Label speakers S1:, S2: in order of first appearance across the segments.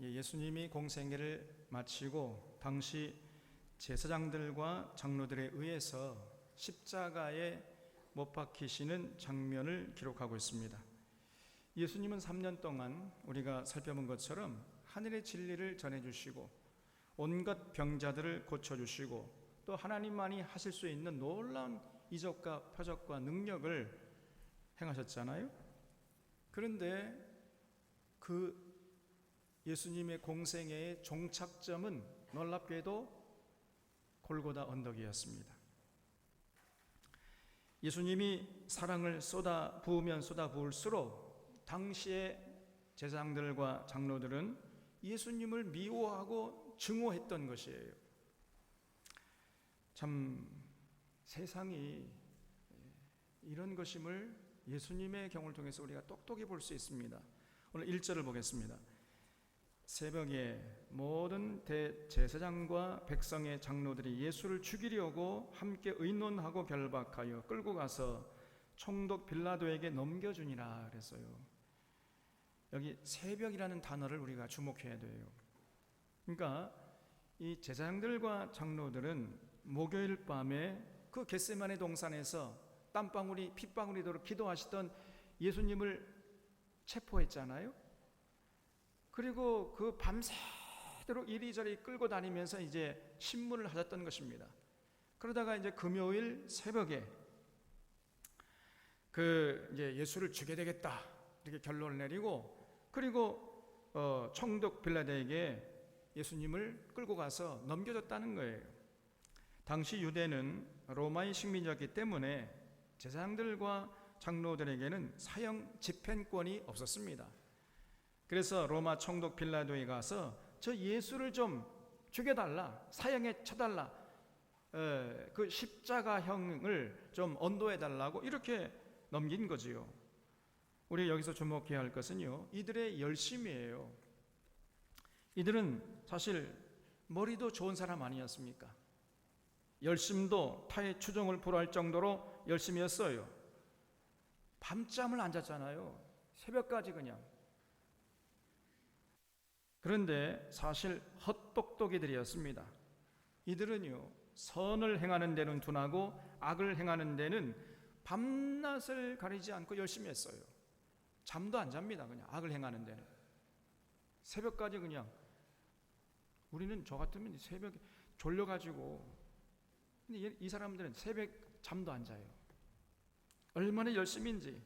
S1: 예수님이 공생애를 마치고 당시 제사장들과 장로들에 의해서 십자가에 못 박히시는 장면을 기록하고 있습니다. 예수님은 3년 동안 우리가 살펴본 것처럼 하늘의 진리를 전해주시고 온갖 병자들을 고쳐주시고 또 하나님만이 하실 수 있는 놀라운 이적과 표적과 능력을 행하셨잖아요. 그런데 그 예수님의 공생애의 종착점은 놀랍게도 골고다 언덕이었습니다. 예수님이 사랑을 쏟아 부으면 쏟아 부을수록 당시의 제사장들과 장로들은 예수님을 미워하고 증오했던 것이에요. 참 세상이 이런 것임을 예수님의 경우를 통해서 우리가 똑똑히 볼 수 있습니다. 오늘 1절을 보겠습니다. 새벽에 모든 대제사장과 백성의 장로들이 예수를 죽이려고 함께 의논하고 결박하여 끌고 가서 총독 빌라도에게 넘겨주니라 그랬어요. 여기 새벽이라는 단어를 우리가 주목해야 돼요. 그러니까 이 제사장들과 장로들은 목요일 밤에 그 겟세마네 동산에서 땀방울이 핏방울이도록 기도하시던 예수님을 체포했잖아요. 그리고 그 밤새도록 이리저리 끌고 다니면서 이제 신문을 하셨던 것입니다. 그러다가 이제 금요일 새벽에 이제 예수를 죽여야 되겠다 이렇게 결론을 내리고, 그리고 총독 빌라도에게 예수님을 끌고 가서 넘겨줬다는 거예요. 당시 유대는 로마의 식민지였기 때문에 제사장들과 장로들에게는 사형 집행권이 없었습니다. 그래서 로마 총독 빌라도에 가서 저 예수를 좀 죽여달라, 사형에 쳐달라, 그 십자가형을 좀 언도해달라고 이렇게 넘긴 거지요. 우리 여기서 주목해야 할 것은요, 이들의 열심이에요. 이들은 사실 머리도 좋은 사람 아니었습니까? 열심도 타의 추종을 불허할 정도로 열심이었어요. 밤잠을 안 잤잖아요. 새벽까지 그냥. 그런데 사실 헛똑똑이들이었습니다. 이들은요, 선을 행하는 데는 둔하고 악을 행하는 데는 밤낮을 가리지 않고 열심히 했어요. 잠도 안 잡니다. 그냥 악을 행하는 데는 새벽까지 그냥. 우리는 저 같으면 새벽에 졸려가지고, 근데 이 사람들은 새벽 잠도 안 자요. 얼마나 열심인지.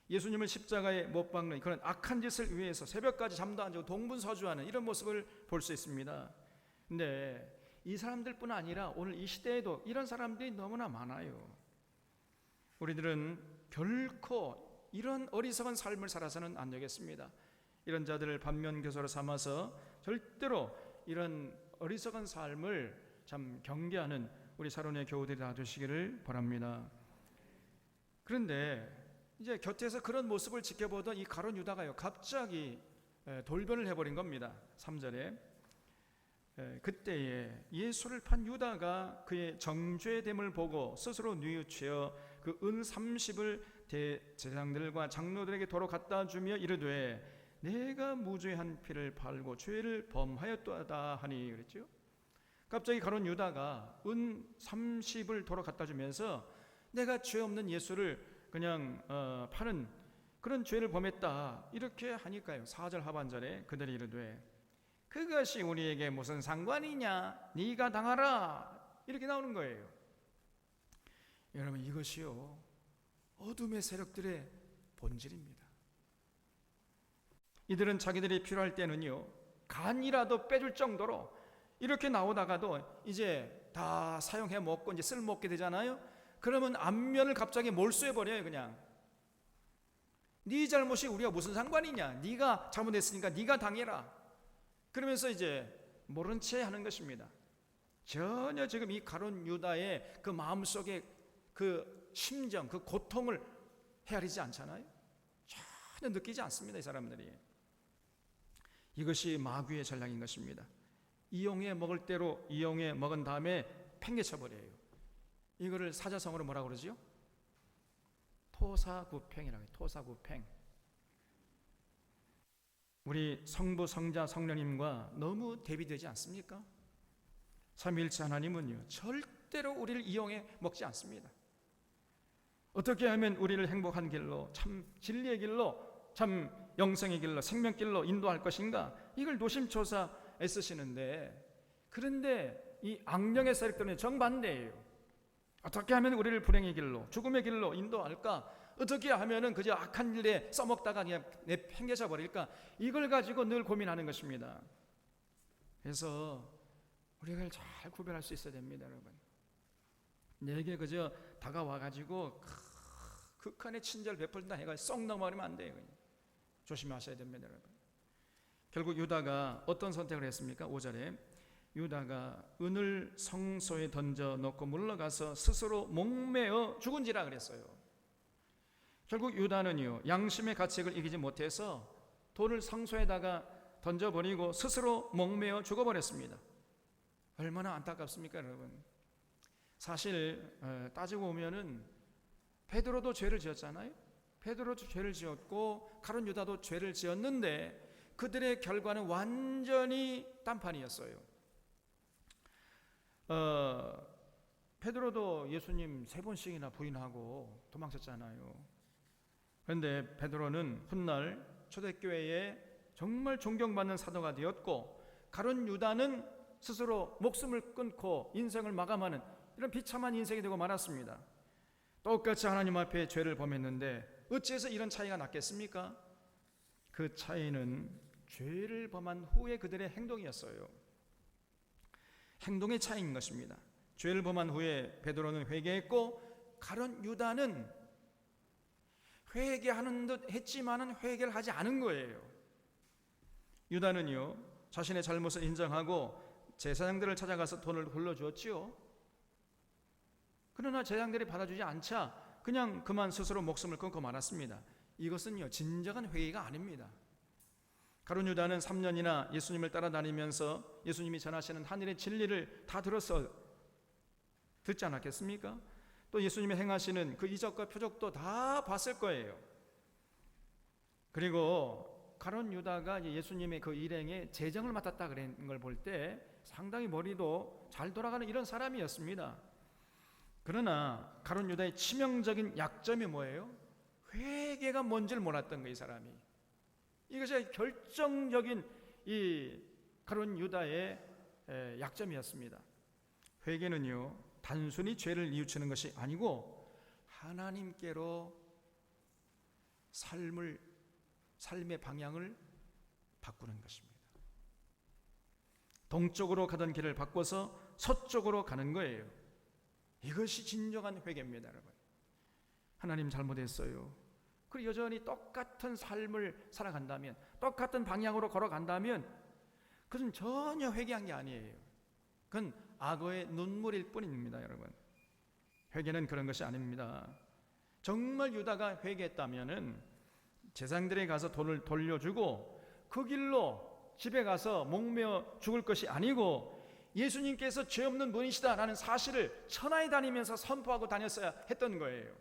S1: 예수님을 십자가에 못 박는 그런 악한 짓을 위해서 새벽까지 잠도 안 자고 동분서주하는 이런 모습을 볼 수 있습니다. 근데 이 사람들뿐 아니라 오늘 이 시대에도 이런 사람들이 너무나 많아요. 우리들은 결코 이런 어리석은 삶을 살아서는 안 되겠습니다. 이런 자들을 반면교사로 삼아서 절대로 이런 어리석은 삶을 참 경계하는 우리 사론의 교우들이 다 되시기를 바랍니다. 그런데 이제 곁에서 그런 모습을 지켜보던 이 가룟 유다가요, 갑자기 돌변을 해버린 겁니다. 3절에 그때에 예수를 판 유다가 그의 정죄됨을 보고 스스로 뉘우치어 그 은 30을 대제사장들과 장로들에게 도로 갖다 주며 이르되 내가 무죄한 피를 팔고 죄를 범하였도다 하니 그랬죠. 갑자기 가룟 유다가 은 30을 도로 갖다 주면서 내가 죄 없는 예수를 그냥 파는 그런 죄를 범했다 이렇게 하니까요, 4절 하반절에 그들이 이르되 그것이 우리에게 무슨 상관이냐, 네가 당하라 이렇게 나오는 거예요. 여러분, 이것이요 어둠의 세력들의 본질입니다. 이들은 자기들이 필요할 때는요 간이라도 빼줄 정도로 이렇게 나오다가도 이제 다 사용해 먹고 이제 쓸모없게 되잖아요. 그러면 안면을 갑자기 몰수해버려요. 그냥 네 잘못이 우리가 무슨 상관이냐, 네가 잘못했으니까 네가 당해라 그러면서 이제 모른 채 하는 것입니다. 전혀 지금 이 가룟 유다의 그 마음속에 그 심정, 그 고통을 헤아리지 않잖아요. 전혀 느끼지 않습니다. 이 사람들이. 이것이 마귀의 전략인 것입니다. 이용해 먹을 대로 이용해 먹은 다음에 팽개쳐버려요. 이거를 사자성어로 뭐라고 그러죠? 토사구팽이라고 해요. 토사구팽. 우리 성부, 성자, 성령님과 너무 대비되지 않습니까? 삼위일체 하나님은요 절대로 우리를 이용해 먹지 않습니다. 어떻게 하면 우리를 행복한 길로, 참 진리의 길로, 참 영생의 길로, 생명길로 인도할 것인가, 이걸 노심초사 애쓰시는데, 그런데 이 악령의 세력들은 정반대예요. 어떻게 하면 우리를 불행의 길로, 죽음의 길로 인도할까? 어떻게 하면은 그저 악한 일에 써먹다가 그냥 내팽개쳐 버릴까? 이걸 가지고 늘 고민하는 것입니다. 그래서 우리가 잘 구별할 수 있어야 됩니다, 여러분. 내게 그저 다가와가지고 극한의 친절 베풀다 해가 쏙 넘어가면 안 돼요. 조심하셔야 됩니다, 여러분. 결국 유다가 어떤 선택을 했습니까? 5절에 유다가 은을 성소에 던져 놓고 물러가서 스스로 목매어 죽은지라 그랬어요. 결국 유다는요 양심의 가책을 이기지 못해서 돌을 성소에다가 던져버리고 스스로 목매어 죽어버렸습니다. 얼마나 안타깝습니까, 여러분? 사실 따지고 보면은 베드로도 죄를 지었잖아요. 베드로도 죄를 지었고 가룟 유다도 죄를 지었는데 그들의 결과는 완전히 딴판이었어요. 베드로도 예수님 3번씩이나 부인하고 도망쳤잖아요. 그런데 베드로는 훗날 초대교회에 정말 존경받는 사도가 되었고, 가룟 유다는 스스로 목숨을 끊고 인생을 마감하는 이런 비참한 인생이 되고 말았습니다. 똑같이 하나님 앞에 죄를 범했는데 어찌해서 이런 차이가 났겠습니까? 그 차이는 죄를 범한 후에 그들의 행동이었어요. 행동의 차이인 것입니다. 죄를 범한 후에 베드로는 회개했고 가룟 유다는 회개하는 듯 했지만은 회개를 하지 않은 거예요. 유다는요 자신의 잘못을 인정하고 제사장들을 찾아가서 돈을 돌려주었지요. 그러나 제사장들이 받아주지 않자 그냥 그만 스스로 목숨을 끊고 말았습니다. 이것은요 진정한 회개가 아닙니다. 가룟 유다는 3년이나 예수님을 따라다니면서 예수님이 전하시는 하늘의 진리를 다 듣지 않았겠습니까? 또 예수님이 행하시는 그 이적과 표적도 다 봤을 거예요. 그리고 가룟 유다가 예수님의 그 일행에 재정을 맡았다 그런 걸 볼 때 상당히 머리도 잘 돌아가는 이런 사람이었습니다. 그러나 가룟 유다의 치명적인 약점이 뭐예요? 회개가 뭔지를 몰랐던 거예요, 이 사람이. 이것이 결정적인 이 가룟 유다의 약점이었습니다. 회개는요 단순히 죄를 뉘우치는 것이 아니고 하나님께로 삶의 방향을 바꾸는 것입니다. 동쪽으로 가던 길을 바꿔서 서쪽으로 가는 거예요. 이것이 진정한 회개입니다, 여러분. 하나님 잘못했어요. 그리고 여전히 똑같은 삶을 살아간다면, 똑같은 방향으로 걸어간다면 그것은 전혀 회개한 게 아니에요. 그건 악어의 눈물일 뿐입니다, 여러분. 회개는 그런 것이 아닙니다. 정말 유다가 회개했다면은 제사장들에 가서 돈을 돌려주고 그 길로 집에 가서 목매어 죽을 것이 아니고 예수님께서 죄 없는 분이시다라는 사실을 천하에 다니면서 선포하고 다녔어야 했던 거예요.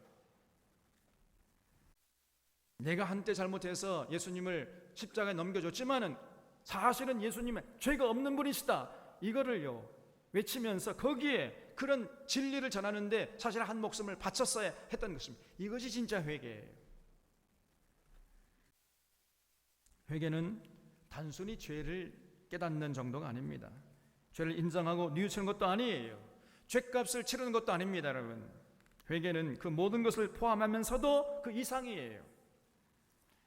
S1: 내가 한때 잘못해서 예수님을 십자가에 넘겨줬지만은 사실은 예수님은 죄가 없는 분이시다, 이거를요 외치면서 거기에 그런 진리를 전하는데 사실 한 목숨을 바쳤어야 했던 것입니다. 이것이 진짜 회개예요. 회개는 단순히 죄를 깨닫는 정도가 아닙니다. 죄를 인정하고 뉘우치는 것도 아니에요. 죄값을 치르는 것도 아닙니다, 여러분. 회개는 그 모든 것을 포함하면서도 그 이상이에요.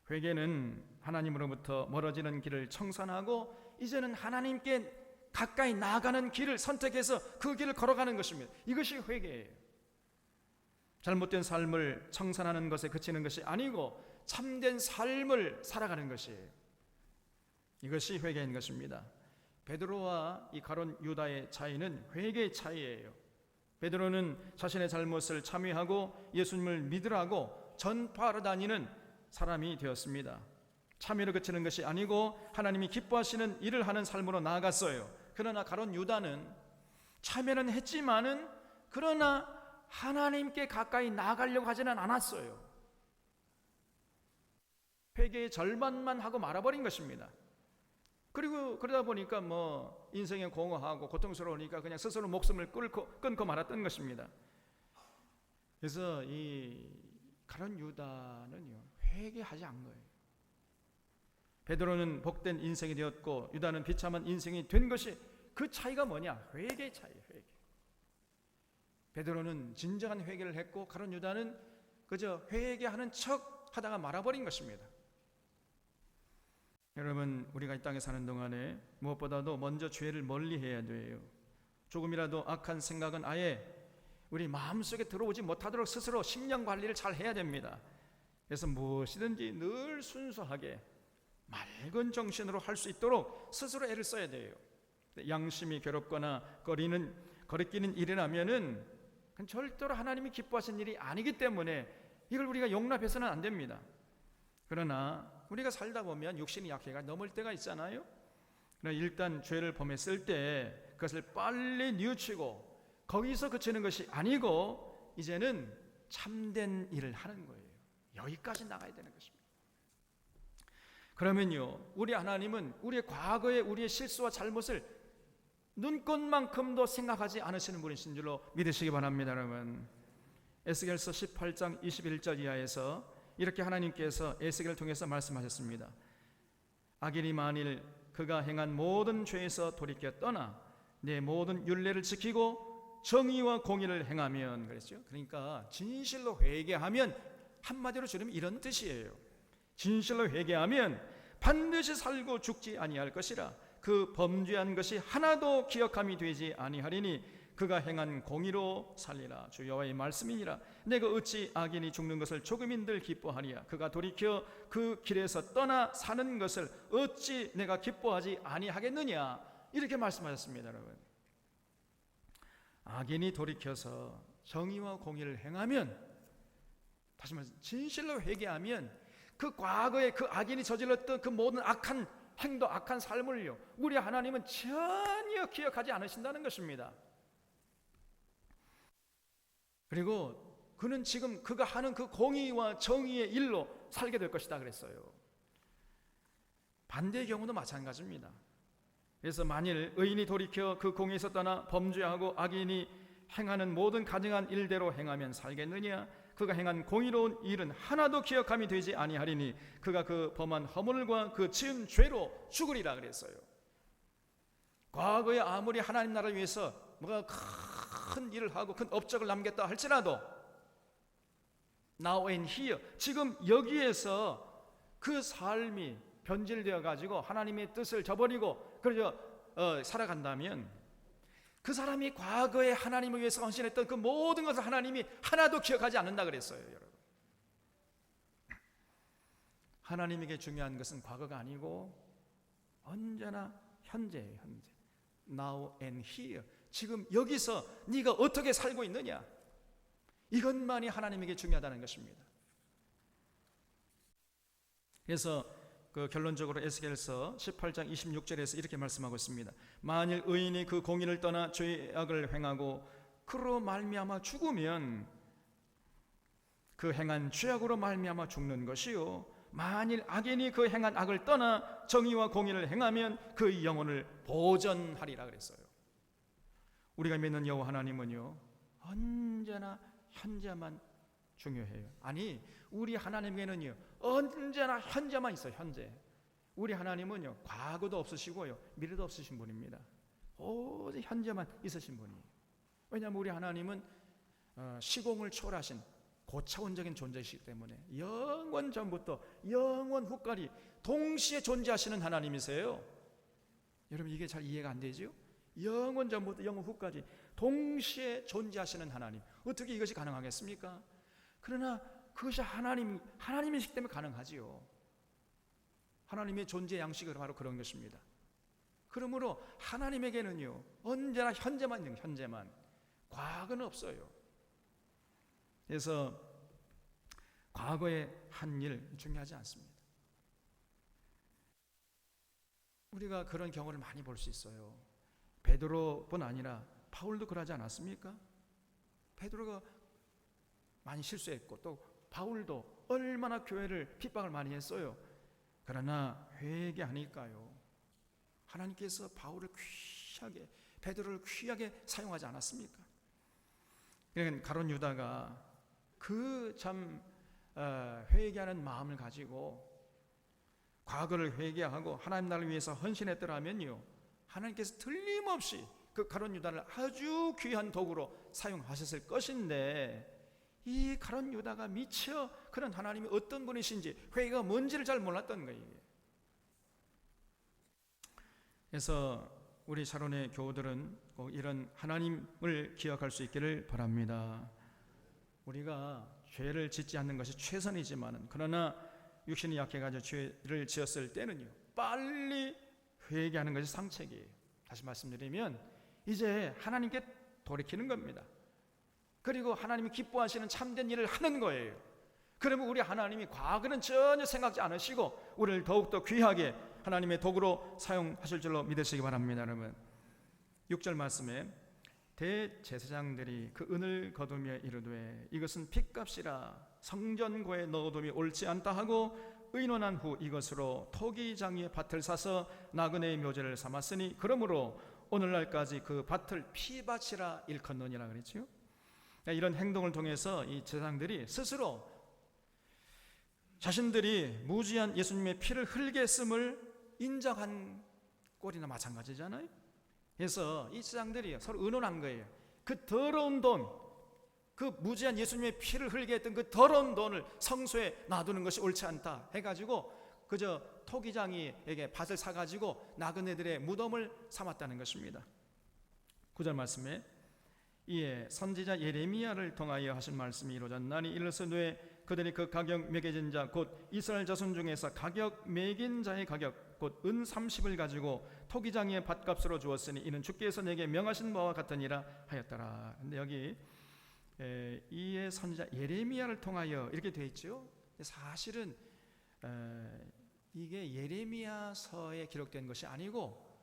S1: 회개는 하나님으로부터 멀어지는 길을 청산하고 이제는 하나님께 가까이 나아가는 길을 선택해서 그 길을 걸어가는 것입니다. 이것이 회개예요. 잘못된 삶을 청산하는 것에 그치는 것이 아니고 참된 삶을 살아가는 것이에요. 이것이 회개인 것입니다. 베드로와 이 가룟 유다의 차이는 회개의 차이예요. 베드로는 자신의 잘못을 참회하고 예수님을 믿으라고 전파하러 다니는 사람이 되었습니다. 참회로 그치는 것이 아니고 하나님이 기뻐하시는 일을 하는 삶으로 나아갔어요. 그러나 가룟 유다는 참회는 했지만은 그러나 하나님께 가까이 나아가려고 하지는 않았어요. 회개의 절반만 하고 말아버린 것입니다. 그리고 그러다 보니까 뭐 인생에 공허하고 고통스러우니까 그냥 스스로 목숨을 끊고 말았던 것입니다. 그래서 이 가룟 유다는요, 회개하지 않은 거예요. 베드로는 복된 인생이 되었고 유다는 비참한 인생이 된 것이, 그 차이가 뭐냐? 회개의 차이예요. 회개. 베드로는 진정한 회개를 했고 가룟 유다는 그저 회개하는 척 하다가 말아버린 것입니다. 여러분, 우리가 이 땅에 사는 동안에 무엇보다도 먼저 죄를 멀리해야 돼요. 조금이라도 악한 생각은 아예 우리 마음속에 들어오지 못하도록 스스로 심령 관리를 잘 해야 됩니다. 그래서 무엇이든지 늘 순수하게 맑은 정신으로 할 수 있도록 스스로 애를 써야 돼요. 양심이 괴롭거나 거리끼는 일이라면은 그건 절대로 하나님이 기뻐하시는 일이 아니기 때문에 이걸 우리가 용납해서는 안 됩니다. 그러나 우리가 살다 보면 육신이 약해가 넘을 때가 있잖아요. 그러나 일단 죄를 범했을 때 그것을 빨리 뉘우치고 거기서 그치는 것이 아니고 이제는 참된 일을 하는 거예요. 여기까지 나가야 되는 것입니다. 그러면요, 우리 하나님은 우리의 과거의 우리의 실수와 잘못을 눈꽃만큼도 생각하지 않으시는 분이신 줄로 믿으시기 바랍니다. 여러분, 에스겔서 18장 21절 이하에서 이렇게 하나님께서 에스겔을 통해서 말씀하셨습니다. 악인이 만일 그가 행한 모든 죄에서 돌이켜 떠나 내 모든 율례를 지키고 정의와 공의를 행하면, 그랬죠. 그러니까 진실로 회개하면, 한마디로 줄이면 이런 뜻이에요. 진실로 회개하면 반드시 살고 죽지 아니할 것이라. 그 범죄한 것이 하나도 기억함이 되지 아니하리니 그가 행한 공의로 살리라. 주 여호와의 말씀이니라. 내가 어찌 악인이 죽는 것을 조금인들 기뻐하리야. 그가 돌이켜 그 길에서 떠나 사는 것을 어찌 내가 기뻐하지 아니하겠느냐. 이렇게 말씀하셨습니다. 여러분, 악인이 돌이켜서 정의와 공의를 행하면, 다시 말해서 진실로 회개하면 그 과거에 그 악인이 저질렀던 그 모든 악한 행동, 악한 삶을요, 우리 하나님은 전혀 기억하지 않으신다는 것입니다. 그리고 그는 지금 그가 하는 그 공의와 정의의 일로 살게 될 것이다 그랬어요. 반대의 경우도 마찬가지입니다. 그래서 만일 의인이 돌이켜 그 공의에서 떠나 범죄하고 악인이 행하는 모든 가증한 일대로 행하면 살겠느냐? 그가 행한 공의로운 일은 하나도 기억함이 되지 아니하리니 그가 그 범한 허물과 그 지은 죄로 죽으리라 그랬어요. 과거에 아무리 하나님 나라를 위해서 뭐가 큰 일을 하고 큰 업적을 남겼다 할지라도 now and here, 지금 여기에서 그 삶이 변질되어 가지고 하나님의 뜻을 저버리고 그래서 살아간다면 그 사람이 과거에 하나님을 위해서 헌신했던 그 모든 것을 하나님이 하나도 기억하지 않는다 그랬어요. 여러분, 하나님에게 중요한 것은 과거가 아니고 언제나 현재예요. 현재, now and here, 지금 여기서 네가 어떻게 살고 있느냐, 이것만이 하나님에게 중요하다는 것입니다. 그래서 그 결론적으로 에스겔서 18장 26절에서 이렇게 말씀하고 있습니다. 만일 의인이 그 공의를 떠나 죄악을 행하고 그로 말미암아 죽으면 그 행한 죄악으로 말미암아 죽는 것이요, 만일 악인이 그 행한 악을 떠나 정의와 공의를 행하면 그 영혼을 보전하리라 그랬어요. 우리가 믿는 여호와 하나님은요, 언제나 현재만 중요해요. 아니, 우리 하나님에게는요 언제나 현재만 있어요. 현재. 우리 하나님은요 과거도 없으시고요 미래도 없으신 분입니다. 오직 현재만 있으신 분이에요. 왜냐하면 우리 하나님은 시공을 초월하신 고차원적인 존재이시기 때문에 영원 전부터 영원 후까지 동시에 존재하시는 하나님이세요. 여러분, 이게 잘 이해가 안 되죠? 영원 전부터 영원 후까지 동시에 존재하시는 하나님, 어떻게 이것이 가능하겠습니까? 그러나 그것이 하나님이시기 때문에 가능하지요. 하나님의 존재 양식은 바로 그런 것입니다. 그러므로 하나님에게는요 언제나 현재만 있는, 현재만, 과거는 없어요. 그래서 과거에 한 일 중요하지 않습니다. 우리가 그런 경우를 많이 볼 수 있어요. 베드로뿐 아니라 바울도 그러지 않았습니까? 베드로가 많이 실수했고 또 바울도 얼마나 교회를 핍박을 많이 했어요. 그러나 회개하니까요, 하나님께서 바울을 귀하게, 베드로를 귀하게 사용하지 않았습니까? 그러니까 가룟 유다가 그 참 회개하는 마음을 가지고 과거를 회개하고 하나님 나라를 위해서 헌신했더라면요, 하나님께서 틀림없이 그 가룟 유다를 아주 귀한 도구로 사용하셨을 것인데, 이 가룟 유다가 미처 그런 하나님이 어떤 분이신지, 회개가 뭔지를 잘 몰랐던 거예요. 그래서 우리 샤론의 교우들은 꼭 이런 하나님을 기억할 수 있기를 바랍니다. 우리가 죄를 짓지 않는 것이 최선이지만, 그러나 육신이 약해가지고 죄를 지었을 때는요, 빨리 회개하는 것이 상책이에요. 다시 말씀드리면 이제 하나님께 돌이키는 겁니다. 그리고 하나님이 기뻐하시는 참된 일을 하는 거예요. 그러면 우리 하나님이 과거는 전혀 생각지 않으시고 우리를 더욱더 귀하게 하나님의 도구로 사용하실 줄로 믿으시기 바랍니다. 여러분, 6절 말씀에 대제사장들이 그 은을 거두며 이르되 이것은 핏값이라 성전고에 넣어둠이 옳지 않다 하고 의논한 후 이것으로 토기장이의 밭을 사서 나그네의 묘제를 삼았으니 그러므로 오늘날까지 그 밭을 피밭이라 일컫느니라 그랬죠. 이런 행동을 통해서 이 제사장들이 스스로 자신들이 무지한 예수님의 피를 흘게 했음을 인정한 꼴이나 마찬가지잖아요. 그래서 이 제사장들이 서로 의논한 거예요. 그 더러운 돈, 그 무지한 예수님의 피를 흘게 했던 그 더러운 돈을 성소에 놔두는 것이 옳지 않다 해가지고 그저 토기장이에게 밭을 사가지고 나그네들의 무덤을 삼았다는 것입니다. 9절 말씀에 이에 선지자 예레미야를 통하여 하신 말씀이 이루어졌나니 이르시되 그들이 그 가격 매겨진 자 곧 이스라엘 자손 중에서 가격 매긴 자의 가격 곧 은 30을 가지고 토기장의 밭값으로 주었으니 이는 주께서 내게 명하신 바와 같으니라 하였더라. 근데 여기 이에 선지자 예레미야를 통하여 이렇게 되어 있죠. 사실은 이게 예레미야서에 기록된 것이 아니고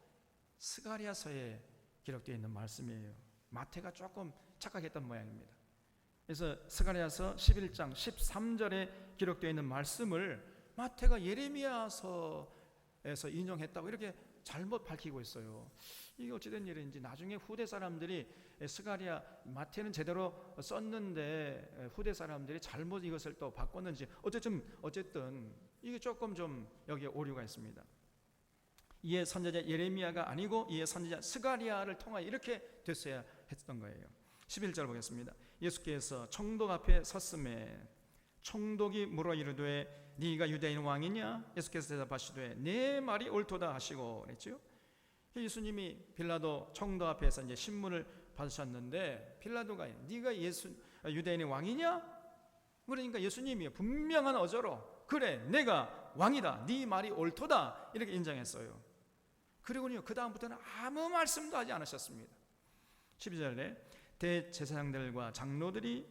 S1: 스가랴서에 기록되어 있는 말씀이에요. 마태가 조금 착각했던 모양입니다. 그래서 스가랴서 11장 13절에 기록되어 있는 말씀을 마태가 예레미야서에서 인용했다고 이렇게 잘못 밝히고 있어요. 이게 어찌된 일인지 나중에 후대 사람들이 스가랴 마태는 제대로 썼는데 후대 사람들이 잘못 이것을 또 바꿨는지 어쨌든 이게 조금 좀 여기에 오류가 있습니다. 이에 선지자 예레미야가 아니고 이에 선지자 스가랴를 통하여 이렇게 됐어야 했던 거예요. 11절 보겠습니다. 예수께서 총독 앞에 섰음에 총독이 물어 이르되 네가 유대인 왕이냐? 예수께서 대답하시되 내 말이 옳도다 하시고 그랬죠. 예수님이 빌라도 총독 앞에서 이제 신문을 받으셨는데 빌라도가 네가 유대인의 왕이냐? 그러니까 예수님이 분명한 어조로 그래 내가 왕이다 네 말이 옳도다 이렇게 인정했어요. 그리고요 그 다음부터는 아무 말씀도 하지 않으셨습니다. 12절에 대제사장들과 장로들에게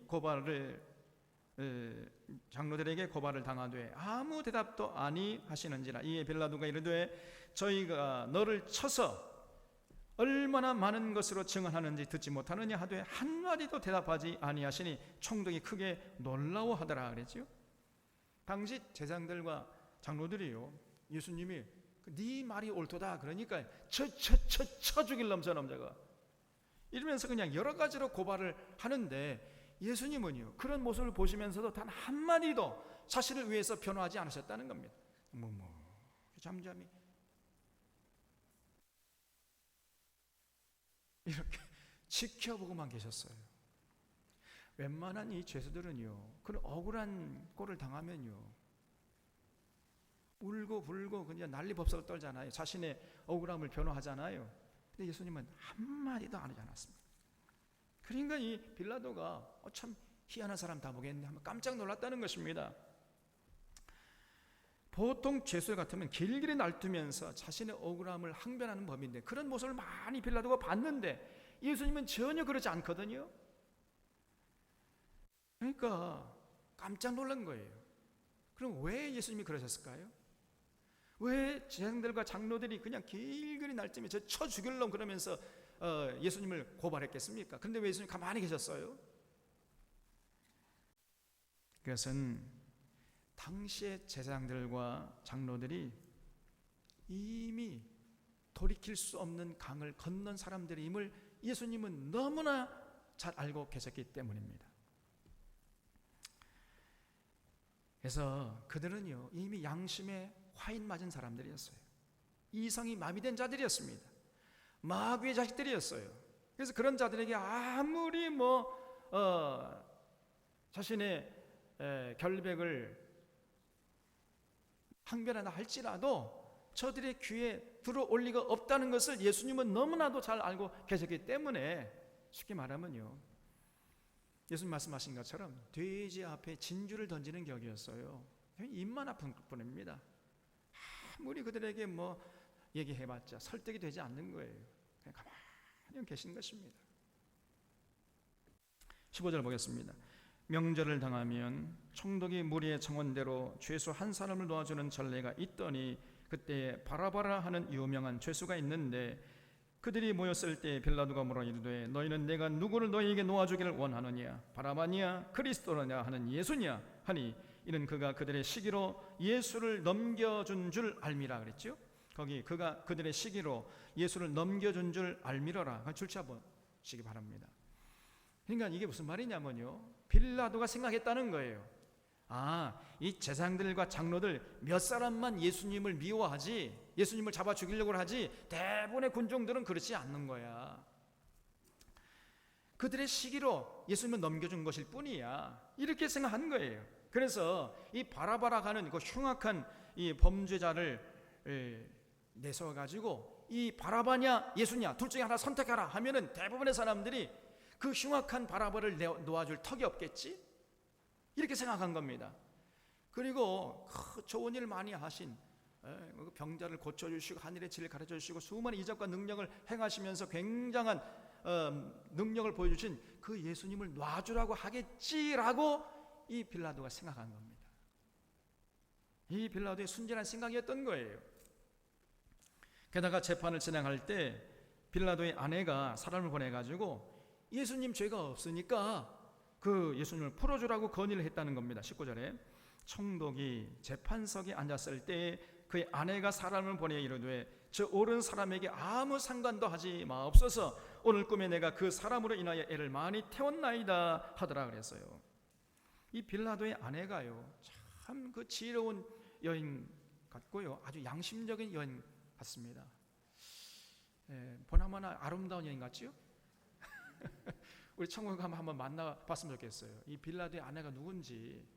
S1: 고발을 당하되 아무 대답도 아니 하시는지라. 이에 빌라도가 이르되 저희가 너를 쳐서 얼마나 많은 것으로 증언하는지 듣지 못하느냐 하되 한마디도 대답하지 아니하시니 총독이 크게 놀라워하더라 그랬죠. 당시 제사장들과 장로들이요 예수님이 네 말이 옳도다 그러니까 쳐 죽일 놈 저 남자가 이러면서 그냥 여러 가지로 고발을 하는데 예수님은요 그런 모습을 보시면서도 단 한마디도 자신을 위해서 변호하지 않으셨다는 겁니다. 잠잠히 이렇게 지켜보고만 계셨어요. 웬만한 이 죄수들은요 그런 억울한 꼴을 당하면요 울고 불고 그냥 난리법석을 떨잖아요. 자신의 억울함을 변호하잖아요. 근데 예수님은 한마디도 안 하지 않았습니다. 그러니까 이 빌라도가 참 희한한 사람 다 보겠네 하면 깜짝 놀랐다는 것입니다. 보통 죄수 같으면 길길이 날뛰면서 자신의 억울함을 항변하는 법인데 그런 모습을 많이 빌라도가 봤는데 예수님은 전혀 그러지 않거든요. 그러니까 깜짝 놀란 거예요. 그럼 왜 예수님이 그러셨을까요? 왜 제사장들과 장로들이 그냥 길길이 날뛰며 저 쳐 죽일 놈 그러면서 예수님을 고발했겠습니까? 그런데 왜 예수님이 가만히 계셨어요? 그것은 당시의 제사장들과 장로들이 이미 돌이킬 수 없는 강을 건넌 사람들임을 예수님은 너무나 잘 알고 계셨기 때문입니다. 그래서 그들은요, 이미 양심에 화인 맞은 사람들이었어요. 이성이 마비된 자들이었습니다. 마귀의 자식들이었어요. 그래서 그런 자들에게 아무리 자신의 결백을 항변하다 할지라도 저들의 귀에 들어올 리가 없다는 것을 예수님은 너무나도 잘 알고 계셨기 때문에, 쉽게 말하면요, 예수님 말씀하신 것처럼 돼지 앞에 진주를 던지는 격이었어요. 입만 아픈 뿐입니다. 아무리 그들에게 얘기해봤자 설득이 되지 않는 거예요. 그냥 가만히 계신 것입니다. 15절 보겠습니다. 명절을 당하면 총독이 무리의 청원대로 죄수 한 사람을 놓아주는 전례가 있더니 그때에 바라바라 하는 유명한 죄수가 있는데, 그들이 모였을 때 빌라도가 물어 이르되 너희는 내가 누구를 너희에게 놓아주기를 원하느냐, 바라바냐 그리스도느냐 하는 예수냐 하니, 이는 그가 그들의 시기로 예수를 넘겨준 줄 알미라 그랬죠. 거기 그가 그들의 시기로 예수를 넘겨준 줄 알미러라 줄쳐 보시기 바랍니다. 그러니까 이게 무슨 말이냐면요, 빌라도가 생각했다는 거예요. 이 제사장들과 장로들 몇 사람만 예수님을 미워하지, 예수님을 잡아 죽이려고 하지, 대부분의 군중들은 그렇지 않는 거야. 그들의 시기로 예수님을 넘겨준 것일 뿐이야, 이렇게 생각한 거예요. 그래서 이 바라바라 가는 그 흉악한 이 범죄자를 내세워가지고 이 바라바냐 예수냐 둘 중에 하나 선택하라 하면은 대부분의 사람들이 그 흉악한 바라바를 놓아줄 턱이 없겠지, 이렇게 생각한 겁니다. 그리고 좋은 일 많이 하신, 병자를 고쳐주시고 하늘의 진리를 가르쳐주시고 수많은 이적과 능력을 행하시면서 굉장한 능력을 보여주신 그 예수님을 놔주라고 하겠지라고 이 빌라도가 생각한 겁니다. 이 빌라도의 순진한 생각이었던 거예요. 게다가 재판을 진행할 때 빌라도의 아내가 사람을 보내가지고 예수님 죄가 없으니까 그 예수님을 풀어주라고 건의를 했다는 겁니다. 19절에 총독이 재판석에 앉았을 때 그의 아내가 사람을 보내 이르되 저 옳은 사람에게 아무 상관도 하지 마옵소서, 오늘 꿈에 내가 그 사람으로 인하여 애를 많이 태웠나이다 하더라 그랬어요. 이 빌라도의 아내가요, 참 그 지혜로운 여인 같고요, 아주 양심적인 여인 같습니다. 보나마나 아름다운 여인 같지요? 우리 천국에 가면 한번 만나봤으면 좋겠어요. 이 빌라도의 아내가 누군지.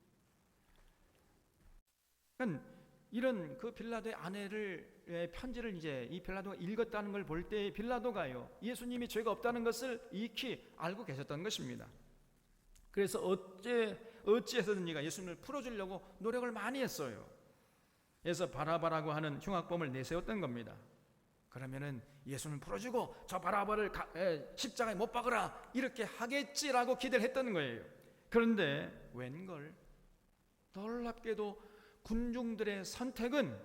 S1: 그러니까 이런 그 빌라도의 아내의 편지를 이제 이 빌라도가 읽었다는 걸 볼 때 빌라도가요, 예수님이 죄가 없다는 것을 익히 알고 계셨던 것입니다. 그래서 어찌해서든지가 예수님을 풀어주려고 노력을 많이 했어요. 그래서 바라바라고 하는 흉악범을 내세웠던 겁니다. 그러면은 예수는 풀어주고 저 바라바를 십자가에 못 박으라 이렇게 하겠지라고 기대를 했던 거예요. 그런데 웬걸, 놀랍게도 군중들의 선택은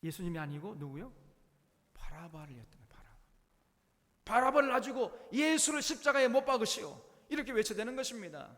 S1: 예수님이 아니고 누구요? 바라바를 했던 거예요. 바라바를 놔주고 예수를 십자가에 못 박으시오, 이렇게 외쳐대는 것입니다.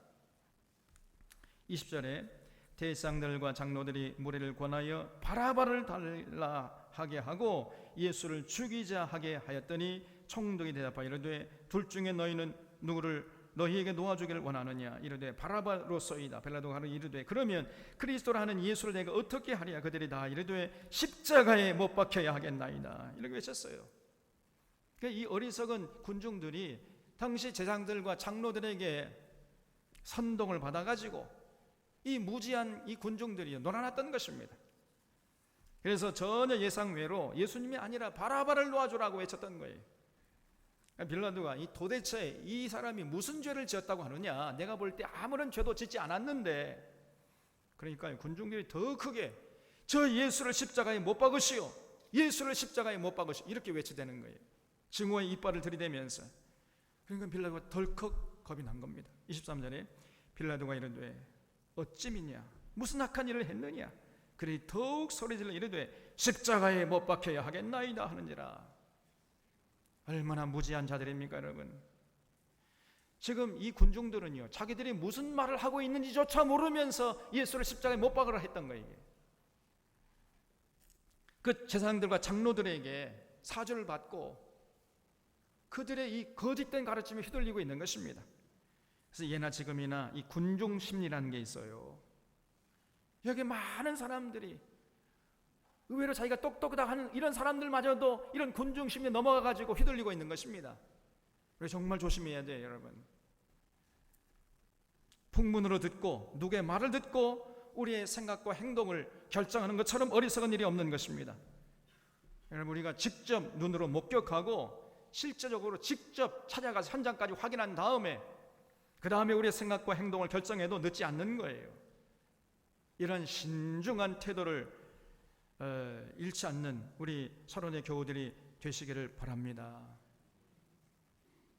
S1: 20절에 대제사장들과 장로들이 무리를 권하여 바라바를 달라 하게 하고 예수를 죽이자 하게 하였더니 총독이 대답하여 이르되 둘 중에 너희는 누구를 너희에게 놓아주기를 원하느냐, 이르되 바라바로소이다. 빌라도가 이르되 그러면 그리스도라 하는 예수를 내가 어떻게 하랴. 그들이 다 이르되 십자가에 못 박혀야 하겠나이다, 이렇게 외쳤어요. 그러니까 이 어리석은 군중들이 당시 제사장들과 장로들에게 선동을 받아가지고 이 무지한 이 군중들이 놀아났던 것입니다. 그래서 전혀 예상 외로 예수님이 아니라 바라바를 놓아주라고 외쳤던 거예요. 빌라도가 도대체 이 사람이 무슨 죄를 지었다고 하느냐, 내가 볼 때 아무런 죄도 짓지 않았는데, 그러니까 군중들이 더 크게 저 예수를 십자가에 못 박으시오, 예수를 십자가에 못 박으시오, 이렇게 외쳐대는 거예요. 증오의 이빨을 들이대면서. 그러니까 빌라도가 덜컥 겁이 난 겁니다. 23절에 빌라도가 이르되 어찌 믿냐, 무슨 악한 일을 했느냐. 그리 더욱 소리질러 이르되 십자가에 못 박혀야 하겠나이다 하는지라. 얼마나 무지한 자들입니까 여러분. 지금 이 군중들은요, 자기들이 무슨 말을 하고 있는지조차 모르면서 예수를 십자가에 못 박으라 했던 거예요. 그 제사장들과 장로들에게 사주를 받고 그들의 이 거짓된 가르침에 휘둘리고 있는 것입니다. 그래서 예나 지금이나 이 군중 심리라는 게 있어요. 여기 많은 사람들이 의외로 자기가 똑똑하다 하는 이런 사람들마저도 이런 군중 심리에 넘어가가지고 휘둘리고 있는 것입니다. 그래서 정말 조심해야 돼요, 여러분. 풍문으로 듣고 누구의 말을 듣고 우리의 생각과 행동을 결정하는 것처럼 어리석은 일이 없는 것입니다. 여러분, 우리가 직접 눈으로 목격하고 실제적으로 직접 찾아가서 현장까지 확인한 다음에 그 다음에 우리의 생각과 행동을 결정해도 늦지 않는 거예요. 이런 신중한 태도를 잃지 않는 우리 서론의 교우들이 되시기를 바랍니다.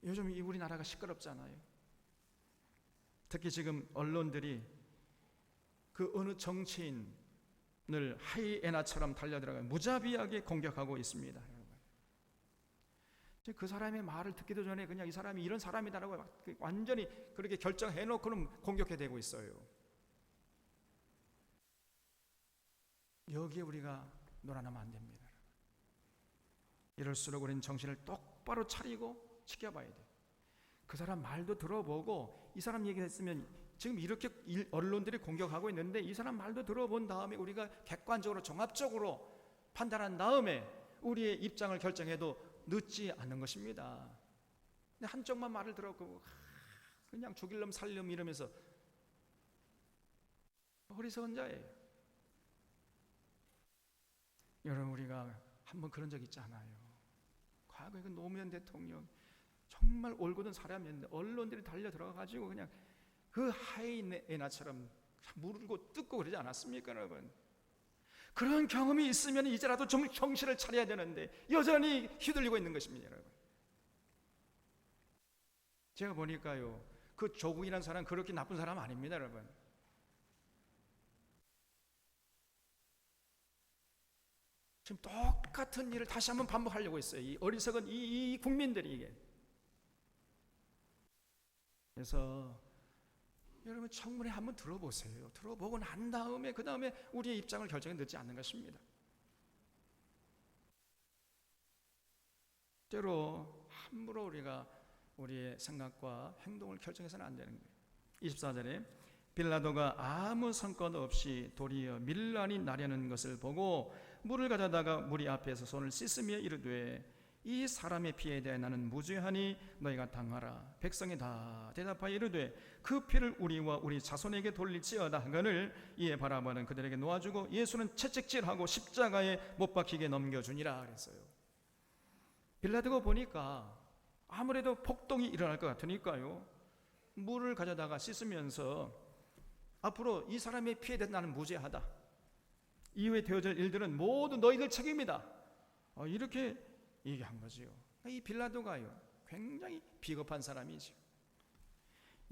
S1: 요즘 우리나라가 시끄럽잖아요. 특히 지금 언론들이 그 어느 정치인을 하이에나처럼 달려들어가 무자비하게 공격하고 있습니다. 그 사람의 말을 듣기도 전에 그냥 이 사람이 이런 사람이다라고 완전히 그렇게 결정해놓고는 공격해대고 있어요. 여기에 우리가 놀아나면 안 됩니다. 이럴수록 우리는 정신을 똑바로 차리고 지켜봐야 돼요. 그 사람 말도 들어보고 이 사람 얘기했으면 지금 이렇게 언론들이 공격하고 있는데 이 사람 말도 들어본 다음에 우리가 객관적으로 종합적으로 판단한 다음에 우리의 입장을 결정해도 늦지 않는 것입니다. 근데 한쪽만 말을 들었고 그냥 죽일 놈 살릴 놈 이러면서 어리석은 자예요. 여러분, 우리가 한번 그런 적 있지 않아요? 과거에 그 노무현 대통령 정말 올곧은 사람이었는데 언론들이 달려 들어가가지고 그냥 그 하이에나처럼 물고 뜯고 그러지 않았습니까, 여러분? 그런 경험이 있으면 이제라도 좀 정신을 차려야 되는데 여전히 휘둘리고 있는 것입니다, 여러분. 제가 보니까요, 그 조국이라는 사람 그렇게 나쁜 사람 아닙니다, 여러분. 지금 똑같은 일을 다시 한번 반복하려고 했어요. 이 어리석은 이 국민들이 이게. 그래서 여러분 청문회 한번 들어보세요. 들어보고 난 다음에 그 다음에 우리의 입장을 결정해 늦지 않는 것입니다. 때로 함부로 우리가 우리의 생각과 행동을 결정해서는 안 되는 거예요. 24절에 빌라도가 아무 성과 없이 도리어 밀란이 나려는 것을 보고 물을 가져다가 무리 앞에서 손을 씻으며 이르되 이 사람의 피에 대해 나는 무죄하니 너희가 당하라. 백성이 다 대답하여 이르되 그 피를 우리와 우리 자손에게 돌릴지어다 하거늘 이에 바라보는 그들에게 놓아주고 예수는 채찍질하고 십자가에 못 박히게 넘겨주니라 그랬어요. 빌라도가 보니까 아무래도 폭동이 일어날 것 같으니까요, 물을 가져다가 씻으면서 앞으로 이 사람의 피에 대해 나는 무죄하다, 이후에 되어질 일들은 모두 너희들 책임이다, 이렇게 얘기한 거지요. 이 빌라도가요 굉장히 비겁한 사람이죠.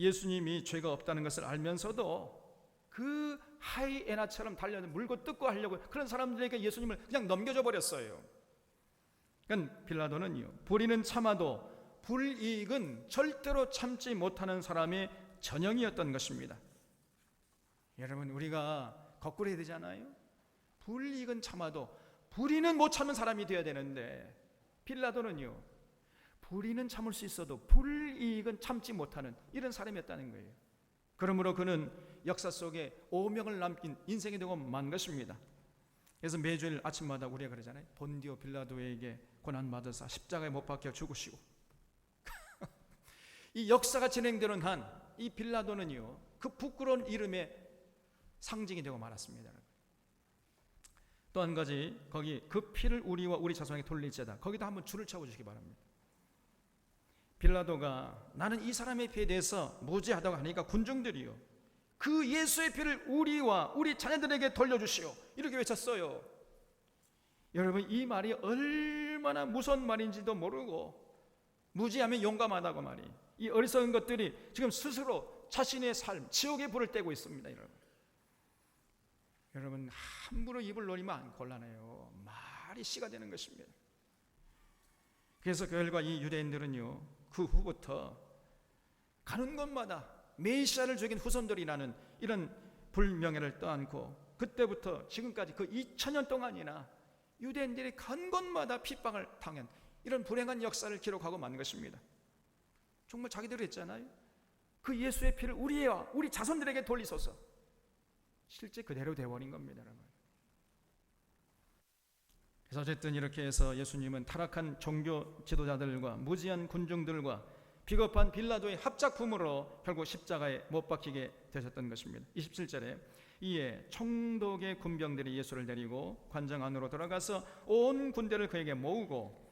S1: 예수님이 죄가 없다는 것을 알면서도 그 하이에나처럼 달려는 물고 뜯고 하려고 그런 사람들에게 예수님을 그냥 넘겨줘 버렸어요. 그러니까 빌라도는요, 불의는 참아도 불이익은 절대로 참지 못하는 사람의 전형이었던 것입니다. 여러분, 우리가 거꾸로 해야 되잖아요. 불이익은 참아도 불의는 못 참는 사람이 되어야 되는데 빌라도는요, 불의는 참을 수 있어도 불이익은 참지 못하는 이런 사람이었다는 거예요. 그러므로 그는 역사 속에 오명을 남긴 인생이 되고 만 것입니다. 그래서 매주일 아침마다 우리가 그러잖아요. 본디오 빌라도에게 고난받으사 십자가에 못 박혀 죽으시고 이 역사가 진행되는 한 이 빌라도는요, 그 부끄러운 이름의 상징이 되고 말았습니다. 또 한 가지, 거기 그 피를 우리와 우리 자손에게 돌릴지어다, 거기도 한번 줄을 쳐주시기 바랍니다. 빌라도가 나는 이 사람의 피에 대해서 무죄하다고 하니까 군중들이요, 그 예수의 피를 우리와 우리 자녀들에게 돌려주시오 이렇게 외쳤어요. 여러분, 이 말이 얼마나 무서운 말인지도 모르고 무지하면 용감하다고 말이, 이 어리석은 것들이 지금 스스로 자신의 삶 지옥의 불을 떼고 있습니다. 여러분 함부로 입을 놀리면 곤란해요. 말이 씨가 되는 것입니다. 그래서 결과 이 유대인들은요, 그 후부터 가는 곳마다 메시아를 죽인 후손들이라는 이런 불명예를 떠안고 그때부터 지금까지 그 2000년 동안이나 유대인들이 간 곳마다 핍박을 당한 이런 불행한 역사를 기록하고 만 것입니다. 정말 자기들이 했잖아요. 그 예수의 피를 우리 자손들에게 돌리소서. 실제 그대로 되어버린 겁니다, 여러분. 그래서 어쨌든 이렇게 해서 예수님은 타락한 종교 지도자들과 무지한 군중들과 비겁한 빌라도의 합작품으로 결국 십자가에 못 박히게 되셨던 것입니다. 27절에 이에 총독의 군병들이 예수를 데리고 관장 안으로 들어가서 온 군대를 그에게 모으고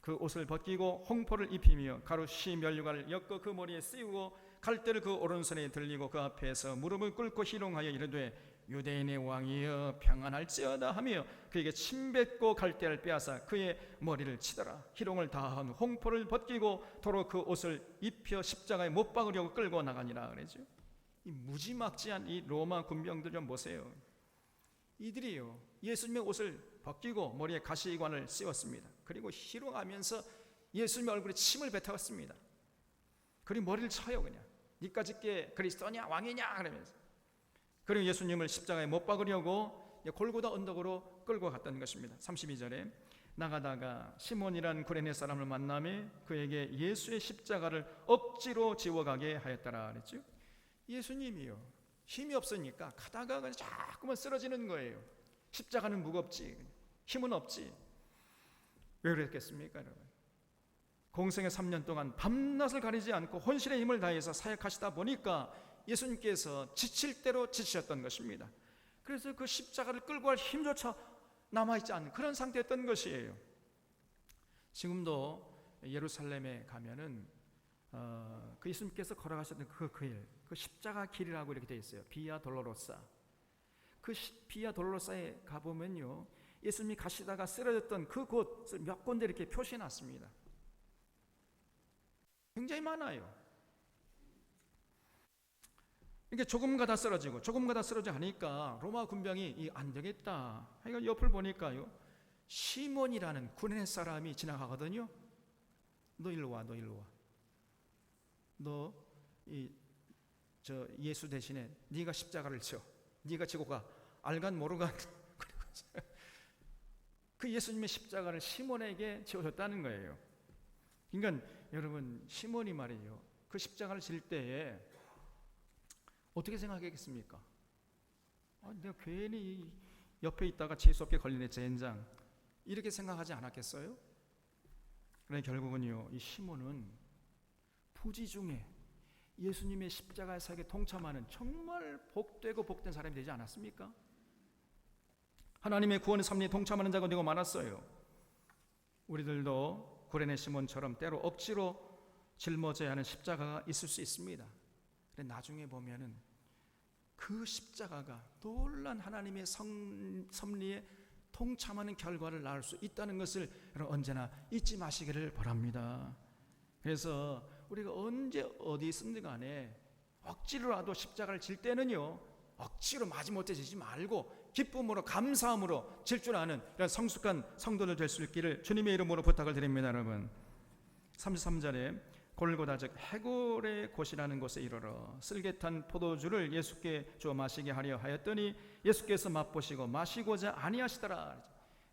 S1: 그 옷을 벗기고 홍포를 입히며 가루시 면류관을 엮어 그 머리에 씌우고 갈대를 그 오른손에 들리고 그 앞에서 무릎을 꿇고 희롱하여 이르되 유대인의 왕이여 평안할지어다 하며 그에게 침 뱉고 갈대를 빼앗아 그의 머리를 치더라. 희롱을 다한 홍포를 벗기고 도로 그 옷을 입혀 십자가에 못 박으려고 끌고 나가니라 그러죠. 이 무지막지한 이 로마 군병들 좀 보세요. 이들이요 예수님의 옷을 벗기고 머리에 가시관을 씌웠습니다. 그리고 희롱하면서 예수님의 얼굴에 침을 뱉어갔습니다. 그리고 머리를 쳐요. 그냥 니까짓 게 그리스도냐 왕이냐 그러면서. 그리고 예수님을 십자가에 못 박으려고 골고다 언덕으로 끌고 갔던 것입니다. 32절에 나가다가 시몬이란 구레네 사람을 만나며 그에게 예수의 십자가를 억지로 지워가게 하였더라 그랬죠. 예수님이요 힘이 없으니까 가다가 그냥 자꾸만 쓰러지는 거예요. 십자가는 무겁지 힘은 없지. 왜 그랬겠습니까 여러분? 공생의 3년 동안 밤낮을 가리지 않고 혼신의 힘을 다해서 사역하시다 보니까 예수님께서 지칠 대로 지치셨던 것입니다. 그래서 그 십자가를 끌고 갈 힘조차 남아있지 않은 그런 상태였던 것이에요. 지금도 예루살렘에 가면은 그 예수님께서 걸어가셨던 그 길, 그 십자가 길이라고 이렇게 되어 있어요. 비아 돌로로사. 그 비아 돌로로사에 가보면요 예수님이 가시다가 쓰러졌던 그 곳을 몇 군데 이렇게 표시해놨습니다. 굉장히 많아요. 이게 조금 가다 쓰러지고 조금 가다 쓰러져 하니까 로마 군병이 안 되겠다. 그러니까 옆을 보니까요 시몬이라는 구레네 사람이 지나가거든요. 너 일로 와, 너 일로 와. 너 예수 대신에 네가 십자가를 져. 네가 지고 가. 알간 모르간. 그 예수님의 십자가를 시몬에게 지어줬다는 거예요. 그러니까 여러분 시몬이 말이에요. 그 십자가를 질 때에 어떻게 생각했겠습니까? 내가 괜히 옆에 있다가 재수없게 걸리네 젠장 이렇게 생각하지 않았겠어요? 그러나 결국은요 이 시몬은 부지 중에 예수님의 십자가의 사역에 동참하는 정말 복되고 복된 사람이 되지 않았습니까? 하나님의 구원의 섭리에 동참하는 자가 되고 말았어요. 우리들도 구레네 시몬처럼 때로 억지로 짊어져야 하는 십자가가 있을 수 있습니다. 근데 나중에 보면은 그 십자가가 놀란 하나님의 섭리에 동참하는 결과를 낳을 수 있다는 것을 여러분 언제나 잊지 마시기를 바랍니다. 그래서 우리가 언제 어디 있든 간에 억지로라도 십자가를 질 때는요 억지로 마지못해 지지 말고 기쁨으로 감사함으로 질 줄 아는 이런 성숙한 성도들 될 수 있기를 주님의 이름으로 부탁을 드립니다. 여러분 33절에 골고다 즉 해골의 곳이라는 곳에 이르러 쓸개탄 포도주를 예수께 주어 마시게 하려 하였더니 예수께서 맛보시고 마시고자 아니하시더라.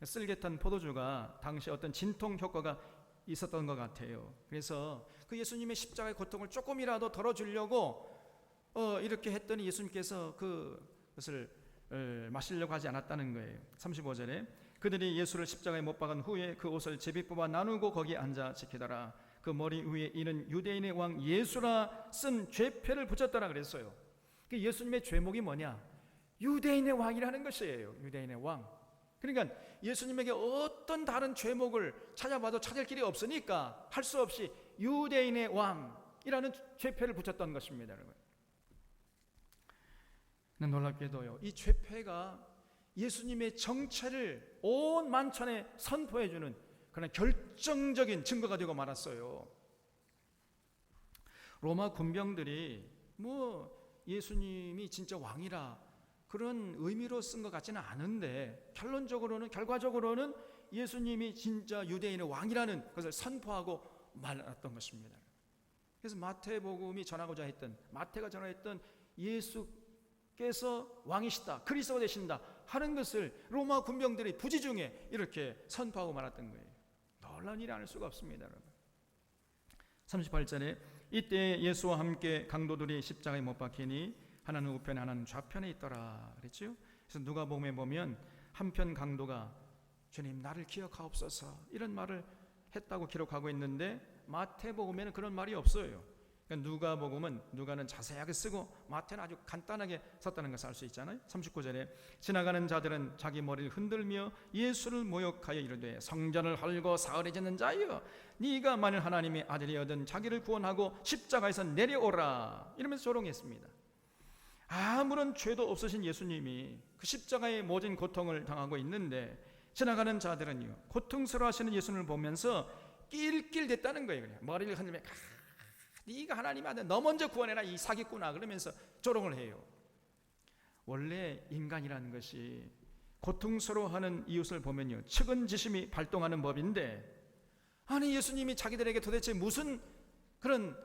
S1: 쓸개탄 포도주가 당시 어떤 진통 효과가 있었던 것 같아요. 그래서 그 예수님의 십자가의 고통을 조금이라도 덜어주려고 이렇게 했더니 예수님께서 그것을 마시려고 하지 않았다는 거예요. 35절에 그들이 예수를 십자가에 못 박은 후에 그 옷을 제비 뽑아 나누고 거기에 앉아 지키더라. 그 머리 위에 이는 유대인의 왕 예수라 쓴 죄패를 붙였더라 그랬어요. 그 예수님의 죄목이 뭐냐? 유대인의 왕이라는 것이에요. 유대인의 왕. 그러니까 예수님에게 어떤 다른 죄목을 찾아봐도 찾을 길이 없으니까 할 수 없이 유대인의 왕이라는 죄패를 붙였던 것입니다. 여러분. 놀랍게도요 이 죄패가 예수님의 정체를 온 만천에 선포해주는 그런 결정적인 증거가 되고 말았어요. 로마 군병들이 예수님이 진짜 왕이라 그런 의미로 쓴 것 같지는 않은데 결과적으로는 예수님이 진짜 유대인의 왕이라는 것을 선포하고 말았던 것입니다. 그래서 마태복음이 전하고자 했던, 마태가 전하였던 예수께서 왕이시다, 그리스도가 되신다 하는 것을 로마 군병들이 부지중에 이렇게 선포하고 말았던 거예요. 놀라운 일이 아닐 수가 없습니다, 여러분. 38절에 이때 예수와 함께 강도들이 십자가에 못 박히니 하나는 우편에 하나는 좌편에 있더라 그랬죠. 그래서 누가복음에 보면 한편 강도가 주님 나를 기억하옵소서 이런 말을 했다고 기록하고 있는데 마태복음에는 그런 말이 없어요. 그러니까 누가복음은 누가는 자세하게 쓰고 마태는 아주 간단하게 썼다는 것을 알 수 있잖아요. 39절에 지나가는 자들은 자기 머리를 흔들며 예수를 모욕하여 이르되 성전을 헐고 사흘에 짓는 자여 네가 만일 하나님의 아들이거든 자기를 구원하고 십자가에서 내려오라 이러면서 조롱했습니다. 아무런 죄도 없으신 예수님이 그 십자가의 모진 고통을 당하고 있는데 지나가는 자들은요 고통스러워하시는 예수님을 보면서 낄낄댔다는 거예요. 그냥 머리를 흔들며 네가 하나님 아들 너 먼저 구원해라 이 사기꾼아 그러면서 조롱을 해요. 원래 인간이라는 것이 고통스러워하는 이웃을 보면요 측은지심이 발동하는 법인데 아니 예수님이 자기들에게 도대체 무슨 그런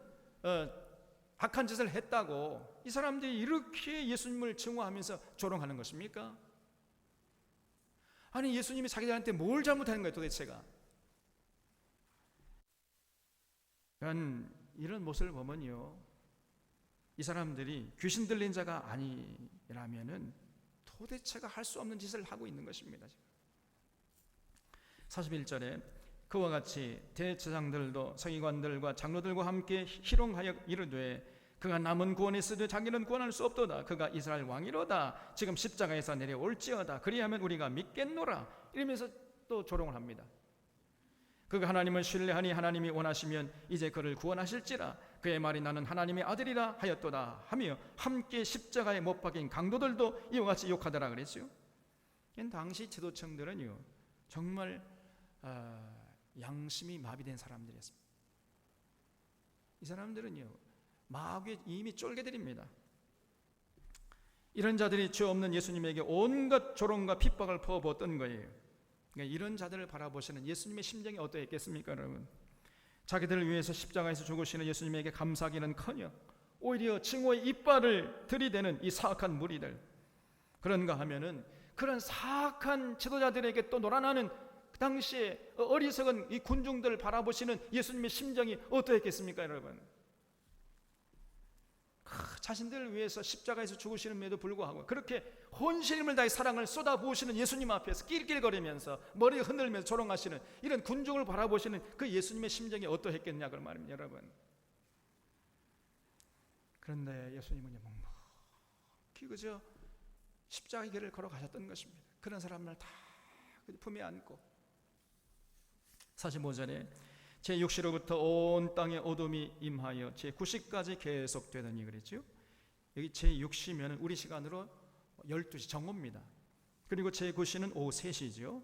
S1: 악한 짓을 했다고 이 사람들이 이렇게 예수님을 증오하면서 조롱하는 것입니까? 아니 예수님이 자기들한테 뭘 잘못하는 거예요 도대체가? 이런 모습을 보면요 이 사람들이 귀신 들린 자가 아니라면은 도대체가 할 수 없는 짓을 하고 있는 것입니다. 41절에 그와 같이 대제사장들도 서기관들과 장로들과 함께 희롱하여 이르되 그가 남은 구원했으되 자기는 구원할 수 없도다. 그가 이스라엘 왕이로다. 지금 십자가에서 내려올지어다. 그리하면 우리가 믿겠노라. 이러면서 또 조롱을 합니다. 그가 하나님을 신뢰하니 하나님이 원하시면 이제 그를 구원하실지라. 그의 말이 나는 하나님의 아들이라 하였도다 하며 함께 십자가에 못 박힌 강도들도 이와 같이 욕하더라 그랬죠. 당시 지도층들은요 정말 양심이 마비된 사람들이었습니다. 이 사람들은요 마귀의 이미 쫄개들입니다. 이런 자들이 죄 없는 예수님에게 온갖 조롱과 핍박을 퍼부었던 거예요. 그러니까 이런 자들을 바라보시는 예수님의 심정이 어떠했겠습니까 여러분? 자기들을 위해서 십자가에서 죽으시는 예수님에게 감사하기는커녕 오히려 증오의 이빨을 들이대는 이 사악한 무리들, 그런가 하면은 그런 사악한 지도자들에게 또 놀아나는 그 당시에 어리석은 이 군중들을 바라보시는 예수님의 심정이 어떠했겠습니까 여러분? 자신들을 위해서 십자가에서 죽으시는데도 불구하고 그렇게 혼신임을 다해 사랑을 쏟아부으시는 예수님 앞에서 낄낄거리면서 머리 흔들면서 조롱하시는 이런 군중을 바라보시는 그 예수님의 심정이 어떠했겠냐 그 말입니다 여러분. 그런데 예수님은 묵묵히 그저 십자가의 길을 걸어가셨던 것입니다. 그런 사람을 다 품에 안고 45절에 제6시로부터 온 땅에 어둠이 임하여 제9시까지 계속되더니 그랬죠. 여기 제6시면 우리 시간으로 12시 정오입니다. 그리고 제9시는 오후 3시죠.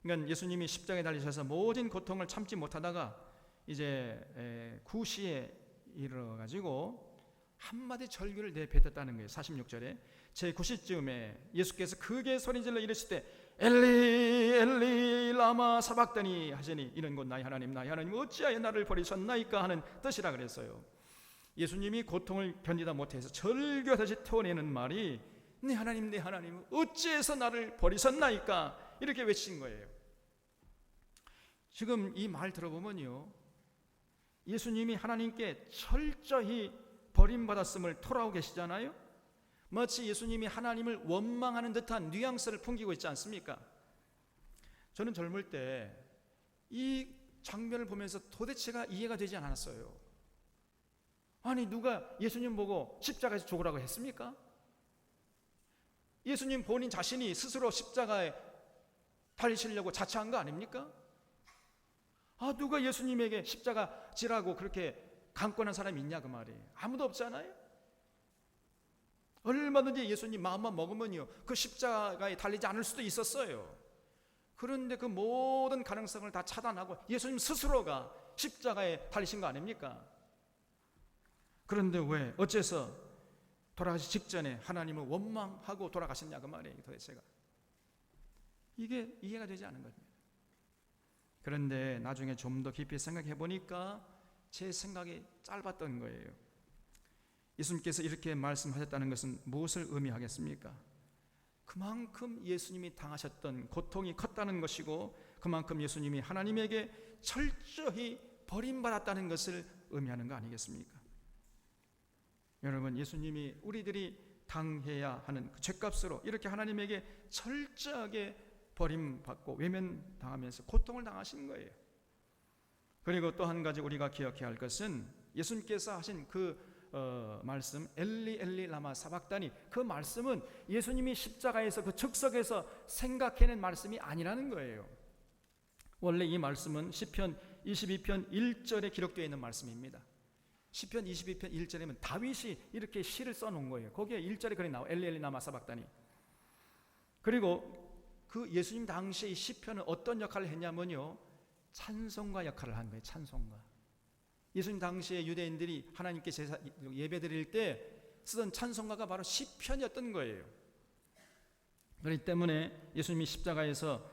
S1: 그러니까 예수님이 십자가에 달리셔서 모든 고통을 참지 못하다가 이제 9시에 이르러가지고 한마디 절규를 내뱉었다는 거예요. 46절에 제9시쯤에 예수께서 크게 소리질러 이르시되 엘리 엘리 라마 사박다니 하시니 이는 곧 나의 하나님 어찌하여 나를 버리셨나이까 하는 뜻이라 그랬어요. 예수님이 고통을 견디다 못해서 절규하듯이 토내는 말이 내 하나님 어찌해서 나를 버리셨나이까 이렇게 외친 거예요. 지금 이 말 들어보면요 예수님이 하나님께 철저히 버림받았음을 토로하고 계시잖아요. 마치 예수님이 하나님을 원망하는 듯한 뉘앙스를 풍기고 있지 않습니까? 저는 젊을 때 이 장면을 보면서 도대체가 이해가 되지 않았어요. 아니 누가 예수님 보고 십자가에서 죽으라고 했습니까? 예수님 본인 자신이 스스로 십자가에 달리시려고 자처한 거 아닙니까? 누가 예수님에게 십자가 지라고 그렇게 강권한 사람이 있냐 그 말이에요. 아무도 없잖아요. 얼마든지 예수님 마음만 먹으면요 그 십자가에 달리지 않을 수도 있었어요. 그런데 그 모든 가능성을 다 차단하고 예수님 스스로가 십자가에 달리신 거 아닙니까? 그런데 왜 어째서 돌아가시 직전에 하나님을 원망하고 돌아가셨냐 그 말이에요. 도대체가 이게 이해가 되지 않은 겁니다. 그런데 나중에 좀 더 깊이 생각해 보니까 제 생각이 짧았던 거예요. 예수님께서 이렇게 말씀하셨다는 것은 무엇을 의미하겠습니까? 그만큼 예수님이 당하셨던 고통이 컸다는 것이고, 그만큼 예수님이 하나님에게 철저히 버림받았다는 것을 의미하는 거 아니겠습니까? 여러분, 예수님이 우리들이 당해야 하는 그 죄값으로 이렇게 하나님에게 철저하게 버림받고 외면당하면서 고통을 당하신 거예요. 그리고 또 한 가지 우리가 기억해야 할 것은 예수님께서 하신 그 말씀, 엘리 엘리 라마 사박다니, 그 말씀은 예수님이 십자가에서 그 즉석에서 생각해낸 말씀이 아니라는 거예요. 원래 이 말씀은 시편 22편 1절에 기록되어 있는 말씀입니다. 시편 22편 1절에는 다윗이 이렇게 시를 써놓은 거예요. 거기에 1절에 그렇게 나와, 엘리 엘리 라마 사박다니. 그리고 그 예수님 당시에 이 시편은 어떤 역할을 했냐면요, 찬송가 역할을 한 거예요. 찬송가. 예수님 당시에 유대인들이 하나님께 제사 예배 드릴 때 쓰던 찬송가가 바로 시편이었던 거예요. 그렇기 때문에 예수님이 십자가에서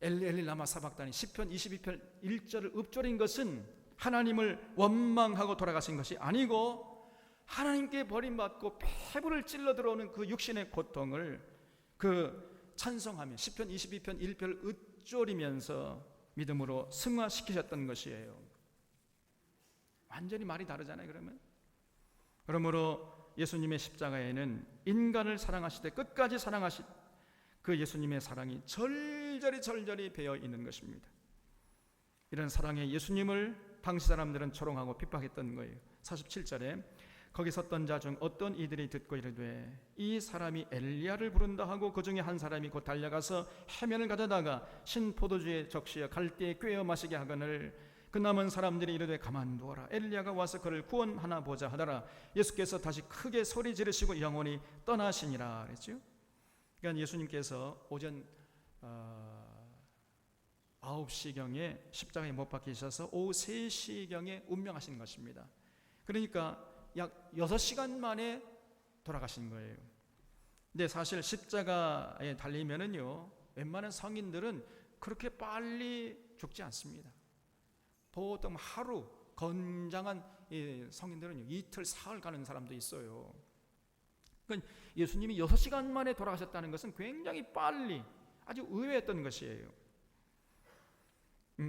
S1: 엘리 엘리 라마 사박다니, 시편 22편 1절을 읊조린 것은 하나님을 원망하고 돌아가신 것이 아니고, 하나님께 버림받고 폐부를 찔러 들어오는 그 육신의 고통을 그 찬송하며 시편 22편 1편을 읊조리면서 믿음으로 승화시키셨던 것이에요. 완전히 말이 다르잖아요. 그러므로 예수님의 십자가에는 인간을 사랑하시되 끝까지 사랑하신 그 예수님의 사랑이 절절히 배어 있는 것입니다. 이런 사랑의 예수님을 당시 사람들은 조롱하고 핍박했던 거예요. 47절에 거기 섰던 자 중 어떤 이들이 듣고 이르되 이 사람이 엘리야를 부른다 하고 그 중에 한 사람이 곧 달려가서 해면을 가져다가 신 포도주에 적시어 갈대에 꿰어 마시게 하거늘 그 남은 사람들이 이르되 가만두어라, 엘리야가 와서 그를 구원하나 보자 하더라. 예수께서 다시 크게 소리 지르시고 영원히 떠나시니라 그랬죠. 그러니까 예수님께서 오전 9시경에 십자가에 못 박히셔서 오후 3시경에 운명하신 것입니다. 그러니까 약 6시간 만에 돌아가신 거예요. 근데 사실 십자가에 달리면은요, 웬만한 성인들은 그렇게 빨리 죽지 않습니다. 보통 하루, 건장한 성인들은요, 이틀, 사흘 가는 사람도 있어요. 그러니까 예수님이 6시간 만에 돌아가셨다는 것은 굉장히 빨리, 아주 의외였던 것이에요.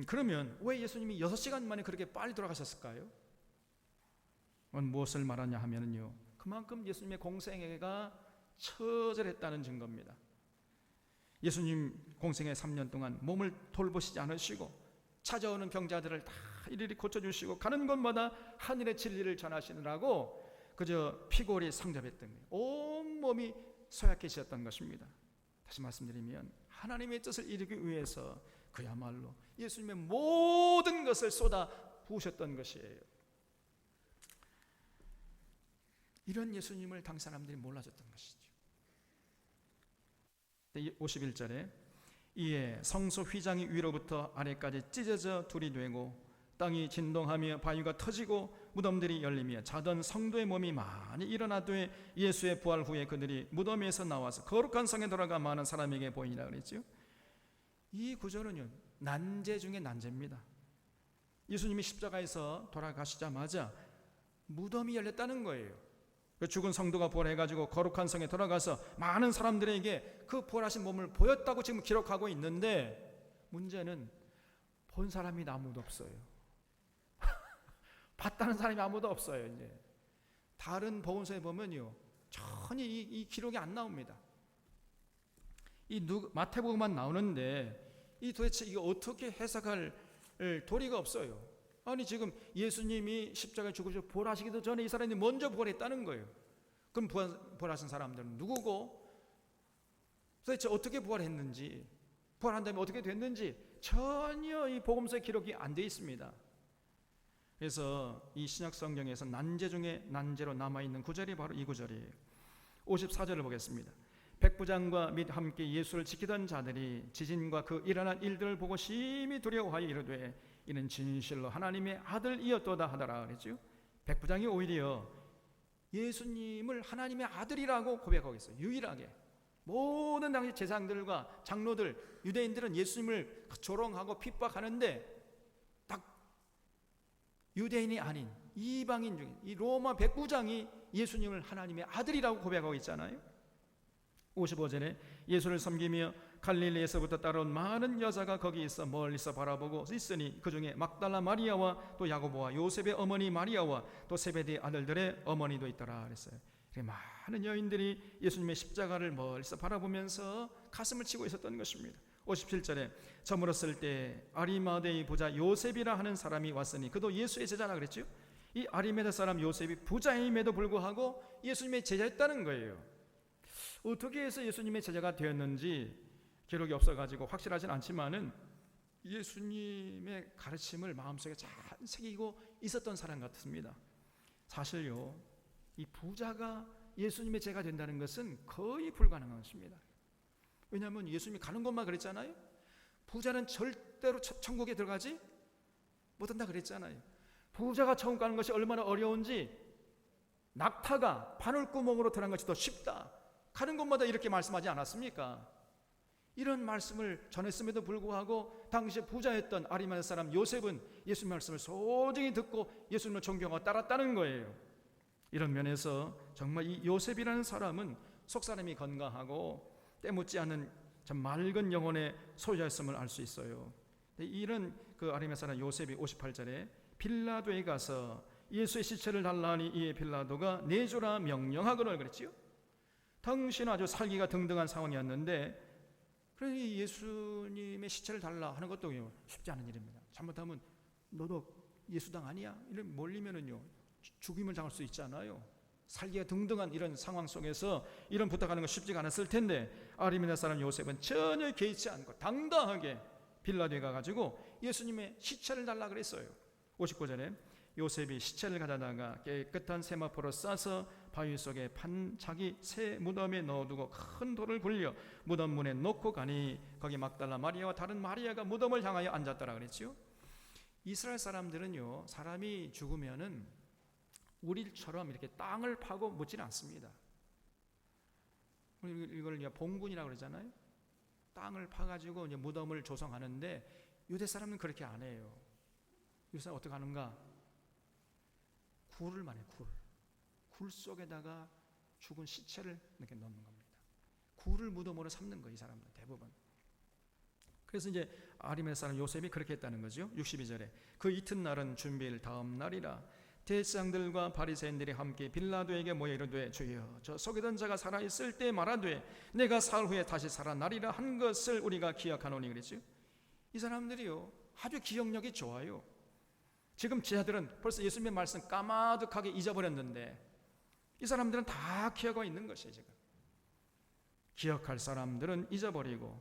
S1: 그러면 왜 예수님이 6시간 만에 그렇게 빨리 돌아가셨을까요? 무엇을 말하냐 하면요, 그만큼 예수님의 공생애가 처절했다는 증거입니다. 예수님 공생애 3년 동안 몸을 돌보시지 않으시고 찾아오는 병자들을 다 일일이 고쳐주시고 가는 곳마다 하늘의 진리를 전하시느라고 그저 피골이 상접했던 거예요. 온몸이 소약해지셨던 것입니다. 다시 말씀드리면 하나님의 뜻을 이루기 위해서 그야말로 예수님의 모든 것을 쏟아 부으셨던 것이에요. 이런 예수님을 당시 사람들이 몰라줬던 것이죠. 51절에 이에 성소 휘장이 위로부터 아래까지 찢어져 둘이 되고 땅이 진동하며 바위가 터지고 무덤들이 열리며 자던 성도의 몸이 많이 일어나되 예수의 부활 후에 그들이 무덤에서 나와서 거룩한 성에 돌아가 많은 사람에게 보이니라 그랬죠. 이 구절은요, 난제 중에 난제입니다. 예수님이 십자가에서 돌아가시자마자 무덤이 열렸다는 거예요. 죽은 성도가 부활해가지고 거룩한 성에 돌아가서 많은 사람들에게 그 부활하신 몸을 보였다고 지금 기록하고 있는데, 문제는 본 사람이 아무도 없어요. 봤다는 사람이 아무도 없어요. 이제 다른 복음서에 보면요, 전혀 이 기록이 안 나옵니다. 마태복음만 나오는데 이 도대체 이거 어떻게 해석할 도리가 없어요. 아니 지금 예수님이 십자가에 죽으시고 부활하시기도 전에 이 사람이 먼저 부활했다는 거예요. 그럼 부활하신 사람들은 누구고, 도대체 어떻게 부활했는지, 부활한 다음에 어떻게 됐는지 전혀 이 복음서에 기록이 안 돼 있습니다. 그래서 이 신약 성경에서 난제 중에 난제로 남아있는 구절이 바로 이 구절이에요. 54절을 보겠습니다. 백부장과 및 함께 예수를 지키던 자들이 지진과 그 일어난 일들을 보고 심히 두려워하여 이르되 이는 진실로 하나님의 아들이었도다 하더라 그랬죠. 백부장이 오히려 예수님을 하나님의 아들이라고 고백하고 있어요. 유일하게 모든 당시 제사장들과 장로들, 유대인들은 예수님을 조롱하고 핍박하는데 딱 유대인이 아닌 이방인 중에 이 로마 백부장이 예수님을 하나님의 아들이라고 고백하고 있잖아요. 55절에 예수를 섬기며 갈릴리에서부터 따라온 많은 여자가 거기 있어 멀리서 바라보고 있으니 그 중에 막달라 마리아와 또 야고보와 요셉의 어머니 마리아와 또 세베대 아들들의 어머니도 있더라 그랬어요. 많은 여인들이 예수님의 십자가를 멀리서 바라보면서 가슴을 치고 있었던 것입니다. 57절에 저물었을 때 아리마대의 부자 요셉이라 하는 사람이 왔으니 그도 예수의 제자라 그랬죠. 이 아리마대 사람 요셉이 부자임에도 불구하고 예수님의 제자였다는 거예요. 어떻게 해서 예수님의 제자가 되었는지 기록이 없어가지고 확실하진 않지만은 예수님의 가르침을 마음속에 잘 새기고 있었던 사람 같습니다. 사실요, 이 부자가 예수님의 제자가 된다는 것은 거의 불가능한 것입니다. 왜냐하면 예수님이 가는 곳만 그랬잖아요. 부자는 절대로 천국에 들어가지 못한다 그랬잖아요. 부자가 천국 가는 것이 얼마나 어려운지 낙타가 바늘구멍으로 들어간 것이 더 쉽다, 가는 곳마다 이렇게 말씀하지 않았습니까? 이런 말씀을 전했음에도 불구하고 당시 부자였던 아리마대 사람 요셉은 예수님 말씀을 소중히 듣고 예수님을 존경하고 따랐다는 거예요. 이런 면에서 정말 이 요셉이라는 사람은 속사람이 건강하고 때묻지 않은 참 맑은 영혼의 소유자였음을 알 수 있어요. 이런 그 아리마대 사람 요셉이 58절에 빌라도에 가서 예수의 시체를 달라하니 이에 빌라도가 내주라 명령하거늘 그랬지요. 당신은 아주 살기가 등등한 상황이었는데 그러니 예수님의 시체를 달라 하는 것도 쉽지 않은 일입니다. 잘못하면 너도 예수당 아니야? 이런 몰리면은요 죽임을 당할 수 있잖아요. 살기가 등등한 이런 상황 속에서 이런 부탁하는 거 쉽지가 않았을 텐데 아리마대 사람 요셉은 전혀 개의치 않고 당당하게 빌라도에 가가지고 예수님의 시체를 달라 그랬어요. 59절에 요셉이 시체를 가져다가 깨끗한 세마포로 싸서 바위 속에 판 자기 새 무덤에 넣어두고 큰 돌을 굴려 무덤 문에 놓고 가니 거기 막달라 마리아와 다른 마리아가 무덤을 향하여 앉았더라 그랬지요. 이스라엘 사람들은요 사람이 죽으면은 우리처럼 이렇게 땅을 파고 묻지는 않습니다. 이걸 봉군이라고 그러잖아요. 땅을 파가지고 이제 무덤을 조성하는데 유대 사람은 그렇게 안 해요. 유대 사람 어떻게 하는가? 굴을 말해요. 굴 속에다가 죽은 시체를 이렇게 넣는 겁니다. 굴을 무덤으로 삼는 거예요. 이 사람들 대부분. 그래서 이제 아리마대 사람 요셉이 그렇게 했다는 거죠. 62절에 그 이튿날은 준비일 다음 날이라 대제사장들과 바리새인들이 함께 빌라도에게 모여 이르되 주여 저 속이던 자가 살아있을 때 말하되 내가 사흘 후에 다시 살아나리라 한 것을 우리가 기억하노니 그랬죠. 이 사람들이요 아주 기억력이 좋아요. 지금 제자들은 벌써 예수님의 말씀 까마득하게 잊어버렸는데 이 사람들은 다 기억하고 있는 것이에요. 지금 기억할 사람들은 잊어버리고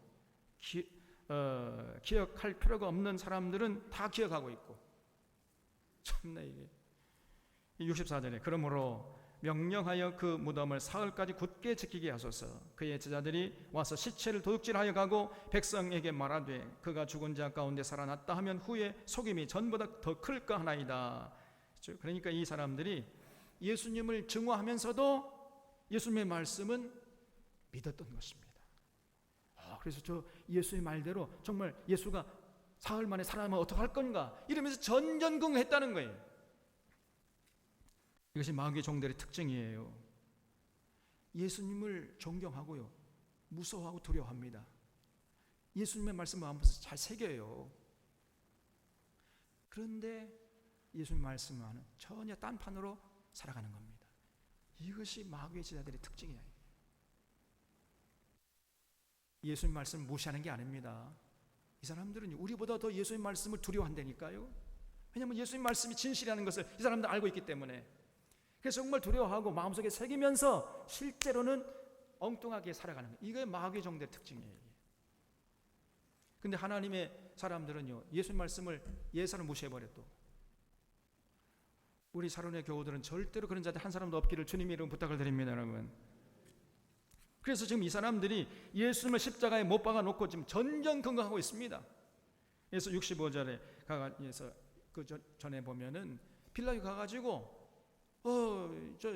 S1: 기억할 필요가 없는 사람들은 다 기억하고 있고 참나 이게 64절에 그러므로 명령하여 그 무덤을 사흘까지 굳게 지키게 하소서. 그의 제자들이 와서 시체를 도둑질하여 가고 백성에게 말하되 그가 죽은 자 가운데 살아났다 하면 후에 속임이 전보다 더 클까 하나이다. 그러니까 이 사람들이 예수님을 증오하면서도 예수님의 말씀은 믿었던 것입니다. 그래서 저 예수의 말대로 정말 예수가 사흘 만에 살아나면 어떡할 건가 이러면서 전전긍긍했다는 거예요. 이것이 마귀의 종들의 특징이에요. 예수님을 존경하고요 무서워하고 두려워합니다. 예수님의 말씀을 마음속에 잘 새겨요. 그런데 예수님 말씀과는 전혀 딴판으로 살아가는 겁니다. 이것이 마귀의 제자들의 특징이에요. 예수님 말씀을 무시하는 게 아닙니다. 이 사람들은 우리보다 더 예수님 말씀을 두려워한다니까요. 왜냐하면 예수님 말씀이 진실이라는 것을 이 사람들은 알고 있기 때문에. 그래서 정말 두려워하고 마음속에 새기면서 실제로는 엉뚱하게 살아가는 거예요. 이게 마귀의 종들의 특징이에요. 근데 하나님의 사람들은요 예수님 말씀을 예사를 무시해버려. 또 우리 사론의 교우들은 절대로 그런 자들 한 사람도 없기를 주님의 이름 부탁을 드립니다 여러분. 그래서 지금 이 사람들이 예수님을 십자가에 못 박아놓고 지금 전전긍긍하고 있습니다. 그래서 65절에 가서 그 전에 보면은 빌라도에 가가지고 저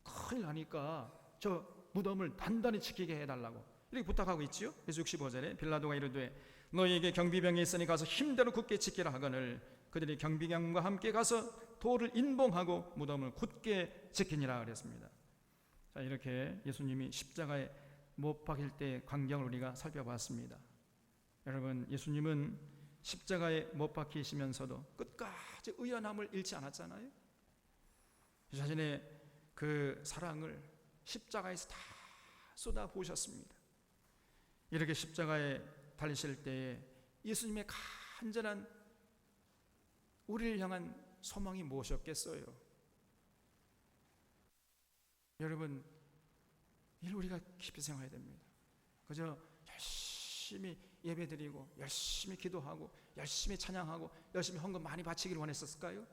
S1: 큰일 나니까 저 무덤을 단단히 지키게 해달라고 이렇게 부탁하고 있지요. 그래서 65절에 빌라도가 이르되 너희에게 경비병이 있으니 가서 힘대로 굳게 지키라 하거늘 그들이 경비병과 함께 가서 돌을 인봉하고 무덤을 굳게 지키니라 그랬습니다. 자, 이렇게 예수님이 십자가에 못 박힐 때의 광경을 우리가 살펴봤습니다. 여러분, 예수님은 십자가에 못 박히시면서도 끝까지 의연함을 잃지 않았잖아요. 자신의 그 사랑을 십자가에서 다 쏟아부으셨습니다. 이렇게 십자가에 달리실 때에 예수님의 간절한 우리를 향한 소망이 무엇이었겠어요? 여러분, 이를 우리가 깊이 생각해야 됩니다. 그저 열심히 예배드리고 열심히 기도하고 열심히 찬양하고 열심히 헌금 많이 바치기를 원했었을까요?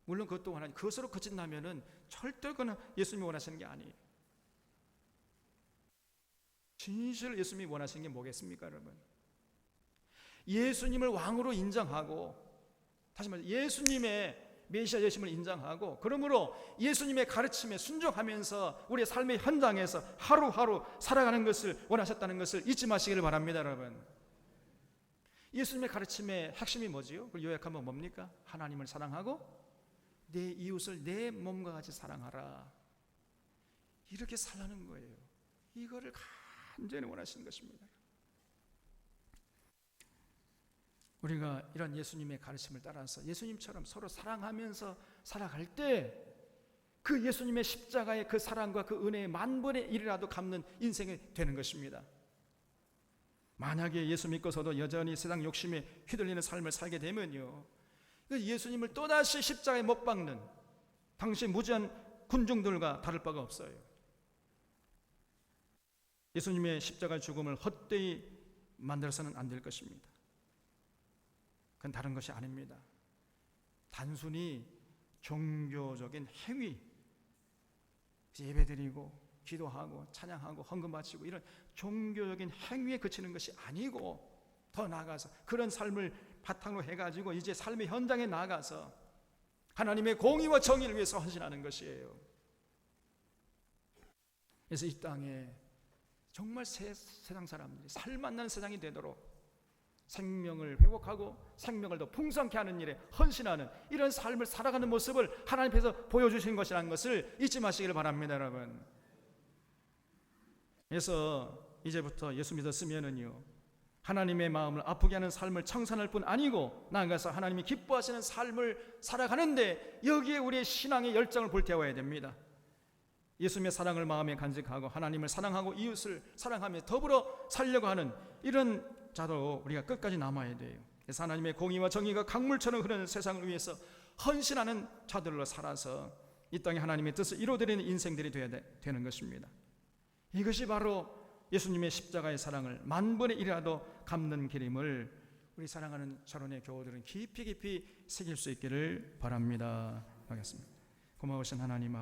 S1: 물론 그것도 원하지. 그것으로 그친다면은 절대 그는 예수님이 원하시는 게 아니에요. 진실을 예수님이 원하시는 게 뭐겠습니까, 여러분? 예수님을 왕으로 인정하고, 다시 말해 예수님의 메시아 되심을 인정하고, 그러므로 예수님의 가르침에 순종하면서 우리의 삶의 현장에서 하루하루 살아가는 것을 원하셨다는 것을 잊지 마시기를 바랍니다, 여러분. 예수님의 가르침의 핵심이 뭐지요? 그걸 요약하면 뭡니까? 하나님을 사랑하고 내 이웃을 내 몸과 같이 사랑하라. 이렇게 살라는 거예요. 이거를 간절히 원하시는 것입니다. 우리가 이런 예수님의 가르침을 따라서 예수님처럼 서로 사랑하면서 살아갈 때 그 예수님의 십자가의 그 사랑과 그 은혜의 만분의 1이라도 갚는 인생이 되는 것입니다. 만약에 예수 믿고서도 여전히 세상 욕심에 휘둘리는 삶을 살게 되면요, 예수님을 또다시 십자가에 못 박는 당시 무지한 군중들과 다를 바가 없어요. 예수님의 십자가 죽음을 헛되이 만들어서는 안 될 것입니다. 그건 다른 것이 아닙니다. 단순히 종교적인 행위, 예배드리고 기도하고 찬양하고 헌금 바치고 이런 종교적인 행위에 그치는 것이 아니고, 더 나아가서 그런 삶을 바탕으로 해가지고 이제 삶의 현장에 나가서 하나님의 공의와 정의를 위해서 헌신하는 것이에요. 그래서 이 땅에 정말 세상 사람들이 살맛나는 세상이 되도록 생명을 회복하고 생명을 더 풍성케 하는 일에 헌신하는 이런 삶을 살아가는 모습을 하나님 앞에서 보여주신 것이라는 것을 잊지 마시기를 바랍니다, 여러분. 그래서 이제부터 예수 믿었으면은요, 하나님의 마음을 아프게 하는 삶을 청산할 뿐 아니고 나아가서 하나님이 기뻐하시는 삶을 살아가는데 여기에 우리의 신앙의 열정을 불태워야 됩니다. 예수님의 사랑을 마음에 간직하고 하나님을 사랑하고 이웃을 사랑하며 더불어 살려고 하는 이런 자로 우리가 끝까지 남아야 돼요. 그래서 하나님의 공의와 정의가 강물처럼 흐르는 세상을 위해서 헌신하는 자들로 살아서 이 땅에 하나님의 뜻을 이루어드리는 인생들이 되어야 되는 것입니다. 이것이 바로 예수님의 십자가의 사랑을 만분의 1이라도 갚는 길임을 우리 사랑하는 자론의 교우들은 깊이 깊이 새길 수 있기를 바랍니다. 하겠습니다. 고마우신 하나님